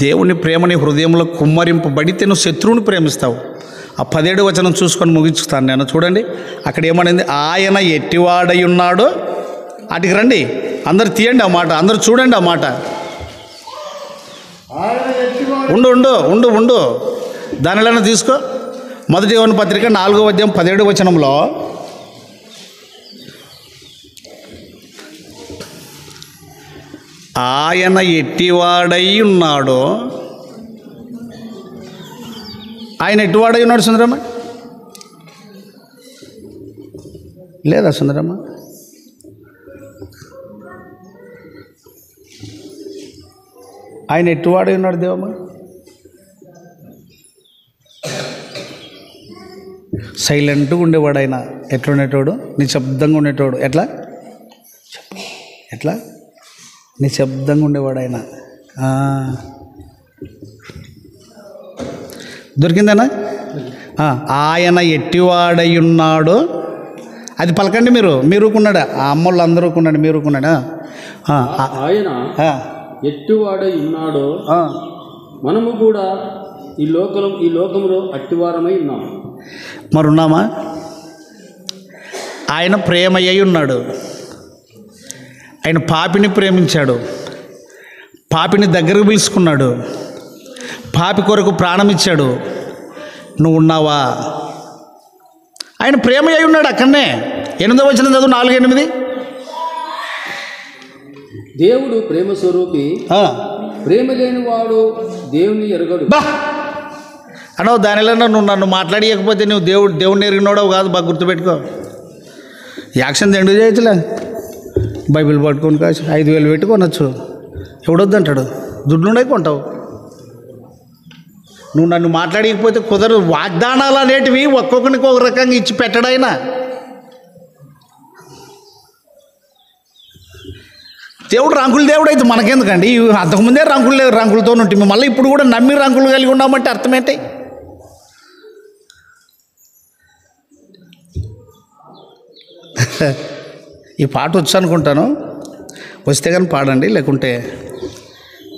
Speaker 1: దేవుని ప్రేమని హృదయంలో కుమ్మరింపబడితే నువ్వు శత్రువుని ప్రేమిస్తావు. ఆ 17వ వచనం చూసుకొని ముగించుతాను నేను. చూడండి అక్కడ ఏమనింది, ఆయన ఎట్టివాడై ఉన్నాడో. అటుకి రండి, అందరు తీయండి ఆ మాట, అందరు చూడండి ఆ మాట. ఉండు ఉండు ఉండు ఉండు దానిలోనే తీసుకో. మొదటి యోహాను పత్రిక 4వ అధ్యాయం 17వ వచనంలో ఆయన ఎట్టివాడై ఉన్నాడో. ఆయన ఎట్టివాడై ఉన్నాడు సుందరమ్మ? లేదా సుందరమ్మ? ఆయన ఎట్టివాడై ఉన్నాడు దేవమ్మ? సైలెంట్గా ఉండేవాడు ఆయన. ఎట్లుండేటోడు? నిశ్శబ్దంగా ఉండేటోడు. ఎట్లా ఎట్లా నిశ్శబ్దంగా ఉండేవాడు ఆయన. దొరికిందనా? ఆయన ఎట్టివాడై ఉన్నాడు. అది పలకండి. మీరు ఊరుకున్నాడా? ఆ అమ్మోళ్ళు అందరూ ఊరుకున్నాడు, మీరు ఊరుకున్నాడా?
Speaker 4: ఆయన ఎట్టివాడై ఉన్నాడో మనము కూడా ఈ లోకంలో అట్టివారమై ఉన్నాము.
Speaker 1: మరి ఉన్నామా? ఆయన ప్రేమయ్యి ఉన్నాడు. ఆయన పాపిని ప్రేమించాడు, పాపిని దగ్గరకు పిలుచుకున్నాడు, పాపి కొరకు ప్రాణం ఇచ్చాడు. నువ్వు ఉన్నావా? ఆయన ప్రేమ అయి ఉన్నాడు. అక్కడనే 8వ వచనం చదువు, 4-8.
Speaker 4: దేవుడు ప్రేమ స్వరూపి, ప్రేమ లేని వాడు దేవుని ఎరగడు.
Speaker 1: బా అనవు దానిలో నువ్వు నన్ను మాట్లాడియకపోతే నువ్వు దేవుడిని ఎరిగినోడవు కాదు. బాగా గుర్తుపెట్టుకో. యాక్షన్ ఎందుకు చేయొచ్చులే? బైబిల్ పట్టుకొని కావచ్చు 5,000 పెట్టుకోనొచ్చు. ఎవడొద్దంటాడు? దుడ్లుండే కొంటావు. నువ్వు నన్ను మాట్లాడకపోతే కుదరదు. వాగ్దానాలు అనేటివి ఒక్కొక్కరికి ఒక రకంగా ఇచ్చి పెట్టడైనా. దేవుడు రంకులు దేవుడు అయితే మనకెందుకండి? అంతకుముందే రంకులతో ఉంటుంది, మళ్ళీ ఇప్పుడు కూడా నమ్మి రంకులు కలిగి ఉన్నామంటే అర్థమేంటి? ఈ పాట వచ్చు అనుకుంటాను. వస్తే కానీ పాడండి, లేకుంటే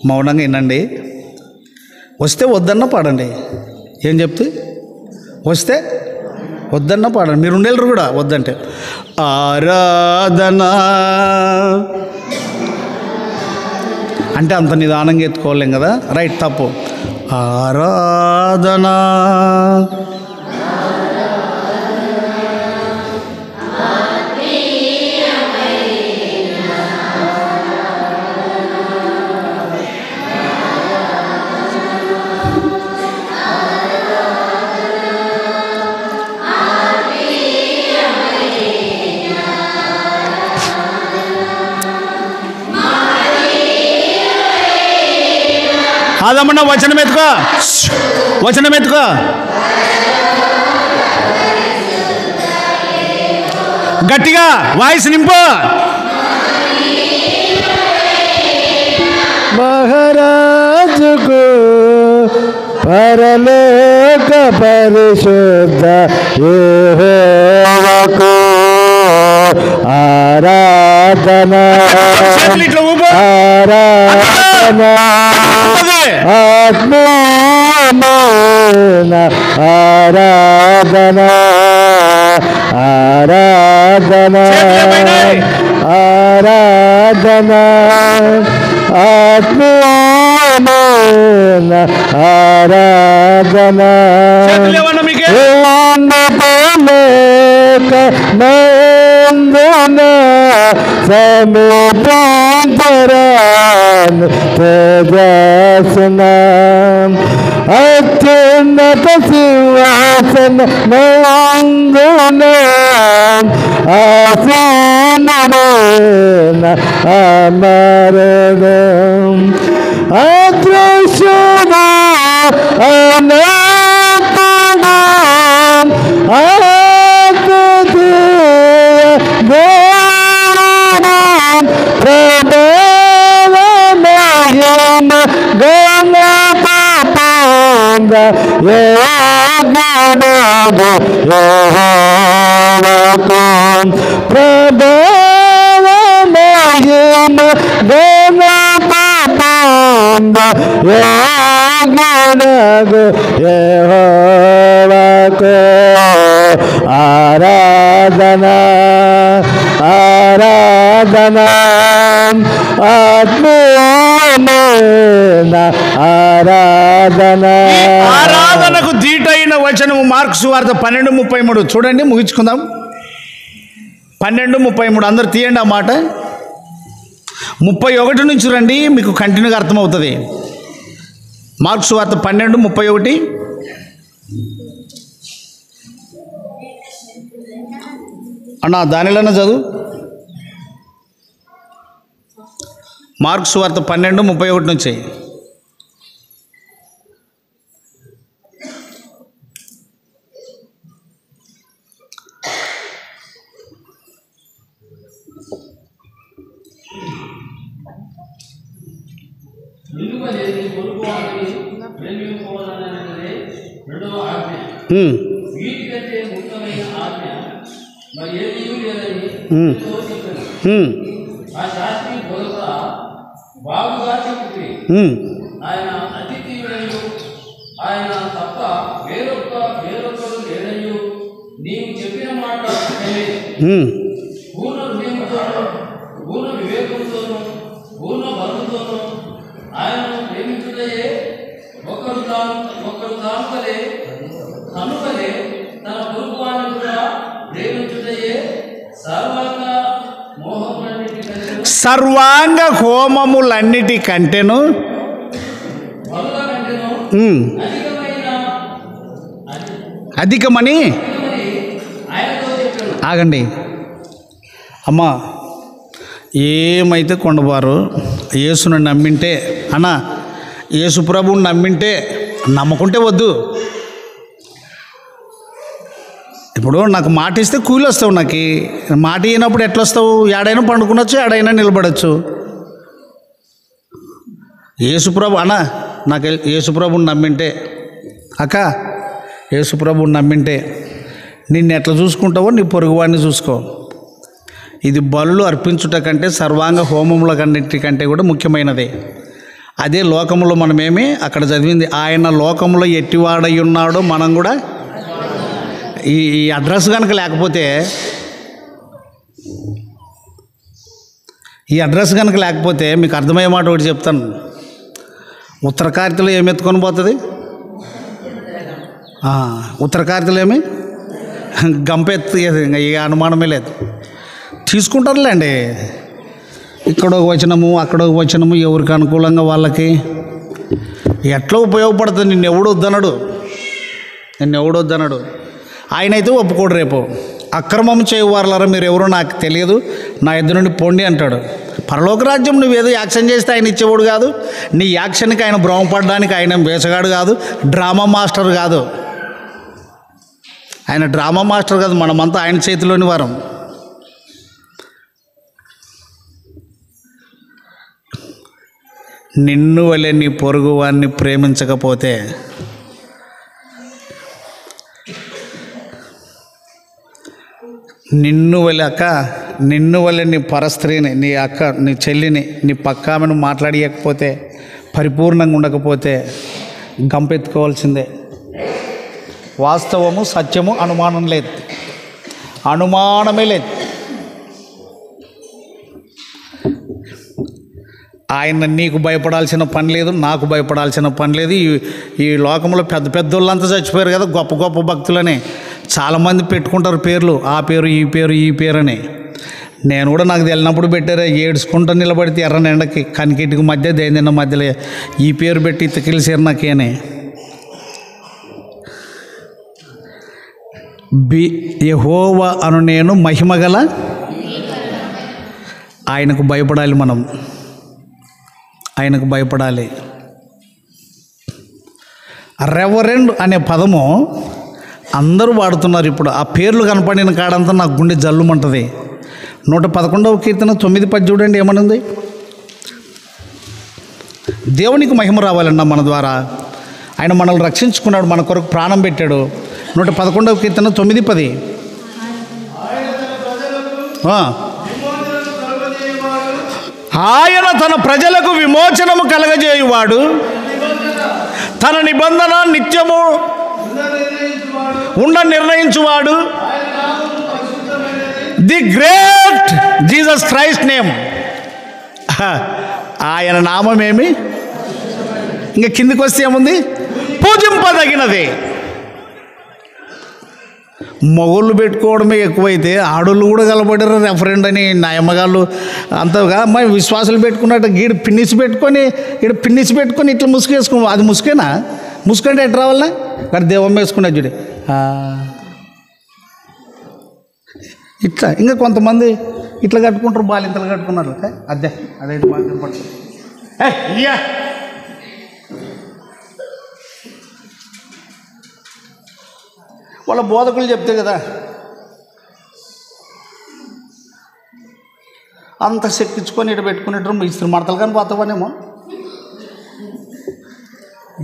Speaker 1: మౌనంగా వినండి. వస్తే వద్దన్నా పాడండి. ఏం చెప్తే వస్తే వద్దన్నా పాడండి. మీరు ఉండేళ్ళు కూడా వద్దంటే. ఆరాధన అంటే అంత నిదానంగా ఎత్తుకోలేం కదా. రైట్, తప్పు. ఆరాధన అదమ్మన్నా వచనం ఎత్తుకో, వచనం ఎత్తుకో. గట్టిగా వాయిస్ నింపు. మహారాజుకు
Speaker 3: పరలోక పరిశుద్ధ యెహోవాకు ఆరాధన ఆరాధన ఆత్మమైన ఆరాధన ఆరాధన ఆరాధన ఆత్మమైన ఆరాధన నందన సమీపంతరాన్ తేజస్సున అత్యున్నత సింహాసన నందన ఆసీనుడైన అమరుడు అదృశ్యుడు అనంతుడు అద్వితీయ దేవుడు ప్రభావ మహిమ ఘనత పొంద యెహోవాకు ప్రభావ మహిమ ఘనత పొంద యెహోవాకు ఆరాధన ఆరాధన ఆత్మీయమైన ఆరాధన.
Speaker 1: ఆరాధనకు దీటైన వచనము మార్కు సువార్త 12:33 చూడండి, ముగించుకుందాం. 12:33 అందరు తీయండి ఆ మాట. 31 నుంచి రండి, మీకు కంటిన్యూగా అర్థమవుతుంది. మార్కు సువార్త 12:31. అన్నా దానిలోనే చదువు. మార్కు సువార్త 12:31 నుంచి.
Speaker 4: వీటికంటే ముఖ్యమైన ఆజ్ఞ మరి ఏదీ లేదని ఆ శాస్త్రి బోధక బాగుగా చెప్తుంది. ఆయన అతిథియుడయు ఆయన తప్ప వేరొకరు లేడయు నీవు చెప్పిన మాట పూర్ణ హృదయంతోనూ పూర్ణ వివేకంతోనూ పూర్ణ బలంతోనూ ఆయనను ప్రేమించుటయే ఒకరు తానుకలే తన పొరుగువాన్ని కూడా ప్రేమించుటయే
Speaker 1: సర్వాంగ హోమములన్నిటికంటేను అధికమని ఆగండి అమ్మా. ఏమైతే కొండబారు యేసును నమ్మింటే అన్న, యేసు ప్రభువుని నమ్మింటే, నమ్మకుంటే వద్దు. ఇప్పుడు నాకు మాట ఇస్తే కూలి వస్తావు, నాకు మాట ఇవ్వనప్పుడు ఎట్లా వస్తావు? ఏడైనా పండుకునొచ్చు, ఏడైనా నిలబడచ్చు. యేసుప్రభు అన్న, నాకు యేసుప్రభుని నమ్మింటే, అక్క యేసుప్రభుని నమ్మింటే నిన్ను ఎట్లా చూసుకుంటావో నీ పొరుగువాడిని చూసుకో. ఇది బలులు అర్పించుట కంటే సర్వాంగ హోమముల కన్నిటికంటే కూడా ముఖ్యమైనదే. అదే లోకములో మనమేమి అక్కడ చదివింది, ఆయన లోకములో ఎట్టివాడై ఉన్నాడో మనం కూడా. ఈ అడ్రస్ కనుక లేకపోతే, ఈ అడ్రస్ కనుక లేకపోతే మీకు అర్థమయ్యే మాట ఒకటి చెప్తాను. ఉత్తర కార్తెలో ఏమి ఎత్తుకొని పోతుంది? ఉత్తర కార్తెలో ఏమి గంపెత్తు, ఏ అనుమానమే లేదు. తీసుకుంటారులేండి. ఇక్కడ ఒక వచనము, అక్కడ ఒక వచనము, ఎవరికి అనుకూలంగా వాళ్ళకి ఎట్లా ఉపయోగపడుతుంది. నిన్నెవడు వద్దన్నాడు. ఆయన అయితే ఒప్పుకోడు. రేపు అక్రమం చేయవారులారా మీరు ఎవరో నాకు తెలియదు, నా ఎదురు నుండి పోండి అంటాడు. పరలోక రాజ్యం నువ్వేదో యాక్షన్ చేస్తే ఆయన ఇచ్చేవాడు కాదు. నీ యాక్షన్కి ఆయన భ్రమపడడానికి ఆయన వేసగాడు కాదు, డ్రామా మాస్టర్ కాదు. ఆయన డ్రామా మాస్టర్ కాదు, మనమంతా ఆయన చేతిలోని వారం. నిన్ను వలె నీ పొరుగు వారిని ప్రేమించకపోతే నిన్ను వలె అక్క, నిన్ను వలె నీ పరస్త్రీని, నీ అక్క, నీ చెల్లిని, నీ పక్క ఆమెను మాట్లాడియకపోతే, పరిపూర్ణంగా ఉండకపోతే గంపెత్తుకోవాల్సిందే. వాస్తవము, సత్యము, అనుమానం లేదు, అనుమానమే లేదు. ఆయన నీకు భయపడాల్సిన పని లేదు, నాకు భయపడాల్సిన పని లేదు. ఈ లోకంలో పెద్ద పెద్దోళ్ళంతా చచ్చిపోయారు కదా, గొప్ప గొప్ప భక్తులని. చాలామంది పెట్టుకుంటారు పేర్లు, ఆ పేరు ఈ పేరు ఈ పేరు అని. నేను కూడా నాకు తెలియనప్పుడు పెట్టారు, ఏడ్చుకుంటూ నిలబడితే ఎర్రని ఎండకి కనికిటికి మధ్య దేనిన్న మధ్యలో ఈ పేరు పెట్టి ఇతకిలిసారు నాకేనే. యెహోవా అను నేను మహిమగల ఆయనకు భయపడాలి. మనం ఆయనకు భయపడాలి. రెవరెండ్ అనే పదము అందరూ వాడుతున్నారు ఇప్పుడు. ఆ పేర్లు కనపడిన కాడంతా నాకు గుండె జల్లుమంటుంది. 111వ కీర్తన 9 చూడండి ఏమనుంది. దేవునికి మహిమ రావాలన్నా మన ద్వారా. ఆయన మనల్ని రక్షించుకున్నాడు, మన కొరకు ప్రాణం పెట్టాడు. 111వ కీర్తన 9-10. ఆయన తన ప్రజలకు విమోచనము కలగజేయువాడు, తన నిబంధన నిత్యము ఉండ నిర్ణయించువాడు. The great Jesus Christ name. ఆయన నామమేమి? ఇంకా కిందికి వస్తే ఏముంది? పూజింపదగినది. మొగోళ్ళు పెట్టుకోవడమే ఎక్కువైతే ఆడోళ్ళు కూడా కలబడారు రెఫరెండ్ అని. నా అమ్మగాళ్ళు అంతగా మరి విశ్వాసాలు పెట్టుకున్నట్టు గీడు పిన్నిసి పెట్టుకొని ఇక్కడ పిన్నిసి పెట్టుకొని ఇట్లా ముసుగేసుకో. అది ముసుకేనా? ముసుకంటే ఎట్లా రావాలన్నా కానీ దేవం వేసుకునే చూడే ఇట్లా. ఇంకా కొంతమంది ఇట్లా కట్టుకుంటారు, బాలింతలు కట్టుకున్నారు. అదే అదైతే బాగా పడుతుంది. వాళ్ళ బోధకులు చెప్తే కదా అంత చెక్కించుకొని ఇటు పెట్టుకునేటప్పుడు ఇస్త్రీ మడతలు కానీ పోతావనేమో.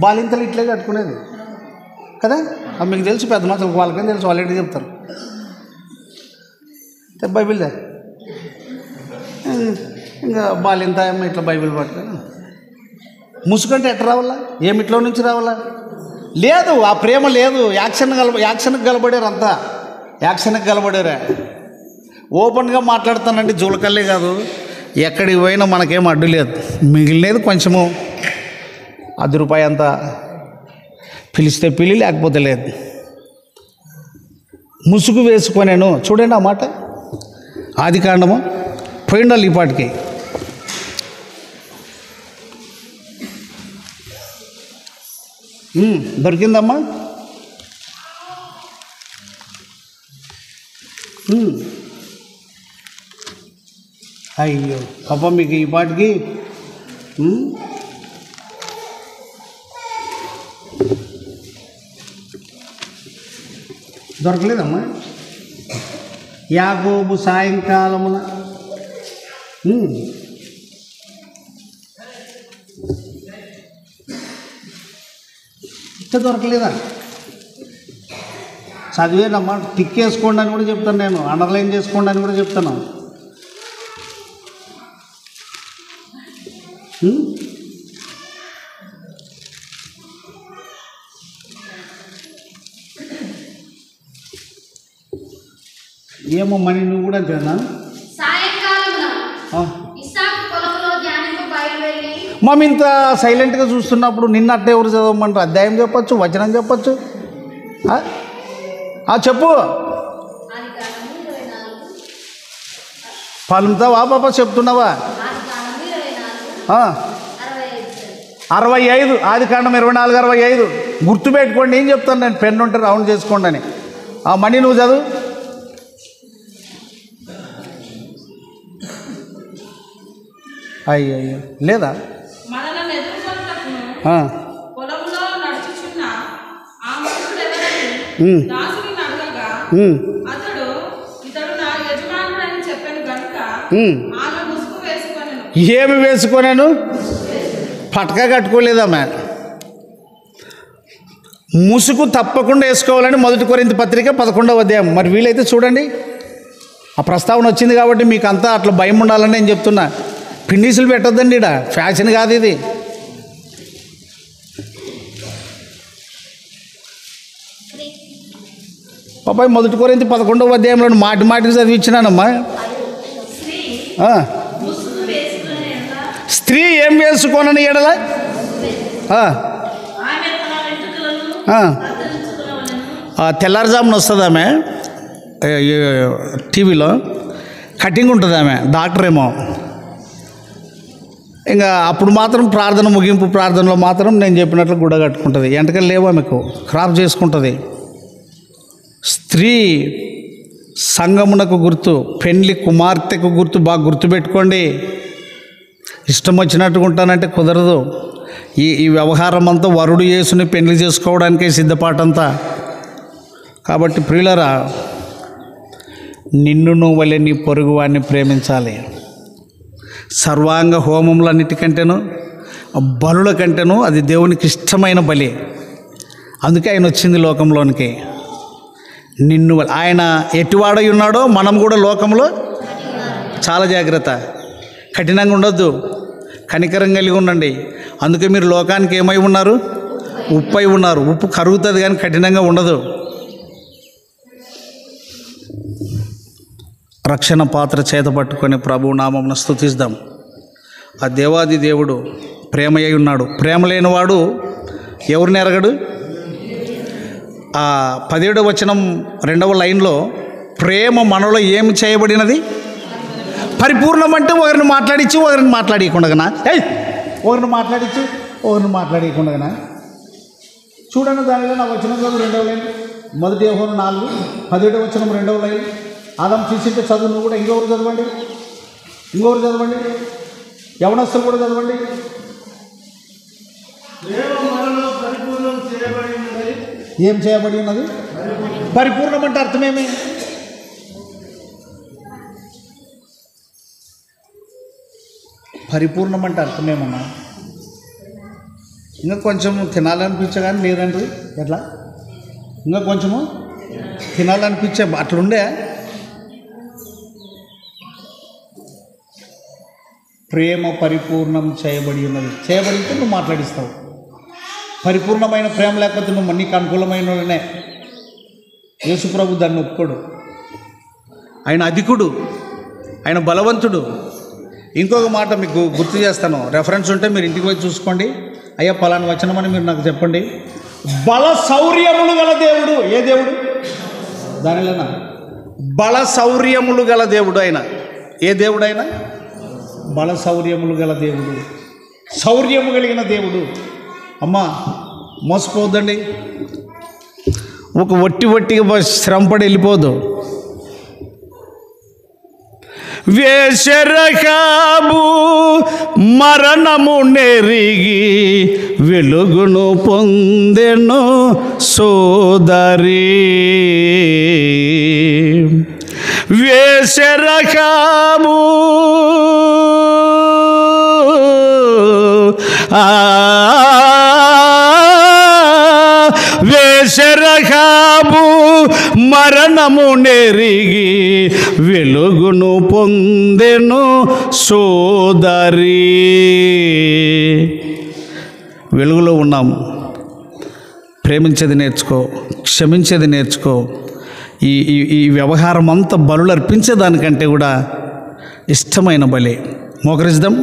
Speaker 1: బాలింతలు ఇట్లే కట్టుకునేది కదా. అది మీకు తెలుసు, పెద్ద మనుషులకు వాళ్ళకని తెలుసు, వాళ్ళు ఏంటి చెప్తారు. బైబిల్దే ఇంకా బాలింత ఇట్లా బైబిల్ పట్టుకొని ముసుకంటే ఎట్లా రావాలా? ఏమిట్లో నుంచి రావాలా? లేదు, ఆ ప్రేమ లేదు. యాక్షన్కి గలబడారు, అంతా యాక్షన్కి గలబడారే. ఓపెన్గా మాట్లాడుతానండి, జూలకల్లే కాదు, ఎక్కడికి పోయినా మనకేం అడ్డు లేదు. మిగిలినది కొంచెము ₹10 అంతా పిలిస్తే పిలి, లేకపోతే లేదు. ముసుగు వేసుకొనేను చూడండి ఆ మాట. ఆదికాండము పోయిండాలి ఈ పాటికి. దొరికిందమ్మా. అయ్యో పాప మీకు ఈ పాటికి దొరకలేదమ్మా. యాకోబు సాయంకాలమున ఇట్లా దొరకలేదా? చదివేనమ్మా. టిక్ వేసుకోండి అని కూడా చెప్తాను నేను, అండర్లైన్ చేసుకోండి అని కూడా చెప్తాను. ఏమో మనీ నువ్వు కూడా అంతేనా? మమ్మీ ఇంత సైలెంట్గా చూస్తున్నప్పుడు నిన్నట్టే ఎవరు చదవమంటారు? అధ్యాయం చెప్పచ్చు, వచనం చెప్పచ్చు. చెప్పు. పలుతావా పాప? చెప్తున్నావా? 65 ఆదికాండం 24-65 గుర్తుపెట్టుకోండి. ఏం చెప్తాను నేను, పెన్ను ఉంటే రౌండ్ చేసుకోండి అని. మనీ నువ్వు చదువు. అయ్యయ్యో లేదా? ఏమి వేసుకొనేను? పటకా కట్టుకోలేదమ్మా. ముసుగు తప్పకుండా వేసుకోవాలని 1 కొరింథీ పత్రిక 11వ అధ్యాయం. మరి వీలైతే చూడండి, ఆ ప్రస్తావన వచ్చింది కాబట్టి మీకు అంతా అట్లా భయం ఉండాలని నేను చెప్తున్నా. పిన్నీసులు పెట్టొద్దండి, ఈడ ఫ్యాషన్ కాదు ఇది. పాపాయి 1 కొరింథీ 11వ అధ్యాయంలో మాటి మాటికి చదివించినానమ్మా.
Speaker 2: ముసుగు వేసుకునే ఎడల
Speaker 1: స్త్రీ ఏం వేసుకోనని ఎడల
Speaker 2: ఆమె తన వెంట్రుకలను కత్తిరించుకొనవలెను.
Speaker 1: తెల్లారుజామున వస్తుంది ఆమె టీవీలో కటింగ్ ఉంటుంది, ఆమె డాక్టర్ ఏమో. ఇంకా అప్పుడు మాత్రం ప్రార్థన ముగింపు ప్రార్థనలో మాత్రం నేను చెప్పినట్లు గుడ్డ కట్టుకుంటుంది, ఎంటకలు లేవు ఆమెకు, క్రాప్ చేసుకుంటుంది. స్త్రీ సంగమునకు గుర్తు, పెండ్లి కుమార్తెకు గుర్తు. బాగా గుర్తుపెట్టుకోండి. ఇష్టం వచ్చినట్టుగా ఉంటానంటే కుదరదు. ఈ వ్యవహారం అంతా వరుడు యేసుని పెండ్లి చేసుకోవడానికే సిద్ధపాటంతా. కాబట్టి ప్రియులరా, నిన్ను వలె నీ పొరుగు వాడిని ప్రేమించాలి. సర్వాంగ హోమములన్నిటికంటేను బలుల కంటేను అది దేవునికి ఇష్టమైన బలి. అందుకే ఆయన వచ్చింది లోకంలోనికి. నిన్ను ఆయన ఎటువాడై ఉన్నాడో మనం కూడా లోకంలో చాలా జాగ్రత్త, కఠినంగా ఉండొద్దు, కనికరం కలిగి ఉండండి. అందుకే మీరు లోకానికి ఏమై ఉన్నారు? ఉప్పై ఉన్నారు. ఉప్పు కరుగుతుంది కానీ కఠినంగా ఉండదు. రక్షణ పాత్ర చేత పట్టుకొని ప్రభువు నామమున స్తుతిద్దాం. ఆ దేవాది దేవుడు ప్రేమయ్య ఉన్నాడు. ప్రేమ లేనివాడు ఎవరిని ఎరగడు. ఆ 17వ వచనం 2వ లైన్లో ప్రేమ మనలో ఏమి చేయబడినది? పరిపూర్ణం. అంటే ఒకరిని మాట్లాడించి ఒకరిని మాట్లాడకుండా, ఒకరిని మాట్లాడించి ఒకరిని మాట్లాడకుండా. చూడండి దానిలో నా వచనం చదువు 2వ లైన్, 1 యోహాను 4 17వ వచనం 2వ లైన్. ఆదం చూసింటే చదువు. నువ్వు కూడా ఇంకొకరు చదవండి, ఇంకొకరు చదవండి, యవనస్తులు కూడా చదవండి. ఏం చేయబడి ఉన్నది? పరిపూర్ణం అంటే అర్థమేమి? పరిపూర్ణం అంటే అర్థమేమన్నా? ఇంకా కొంచెం తినాలనిపించగాని లేదండి, ఎట్లా ఇంకా కొంచెము తినాలనిపించే అట్లుండే. ప్రేమ పరిపూర్ణం చేయబడి ఉన్నది. చేయబడితే నువ్వు మాట్లాడిస్తావు. పరిపూర్ణమైన ప్రేమ లేకపోతే నువ్వు నీకు అనుకూలమైననే. యేసుప్రభు దాన్ని ఒప్పుకోడు. ఆయన అధికుడు, ఆయన బలవంతుడు. ఇంకొక మాట మీకు గుర్తు చేస్తాను, రెఫరెన్స్ ఉంటే మీరు ఇంటికి పోయి చూసుకోండి. అయ్యా పలానా వచనమని మీరు నాకు చెప్పండి. బల శౌర్యములు గల దేవుడు. ఏ దేవుడు? దానిలోనా బల శౌర్యములు గల దేవుడు ఆయన. ఏ దేవుడు ఆయన? బల శౌర్యములు గల దేవుడు, శౌర్యము కలిగిన దేవుడు. అమ్మా మోసపోద్దండి, ఒక వట్టిగా శ్రమపడి వెళ్ళిపోదు. వేషరకాబు మరణము నెరిగి వెలుగును పొందెను సోదరి. వేషరకాబు వేషరకాబు మరణము నెరిగి వెలుగును పొందెను సోదరి. వెలుగులో ఉన్నాం. ప్రేమించేది నేర్చుకో, క్షమించేది నేర్చుకో. ఈ వ్యవహారం అంతా బలులు అర్పించేదానికంటే కూడా ఇష్టమైన బలి. మోకరిద్దాం.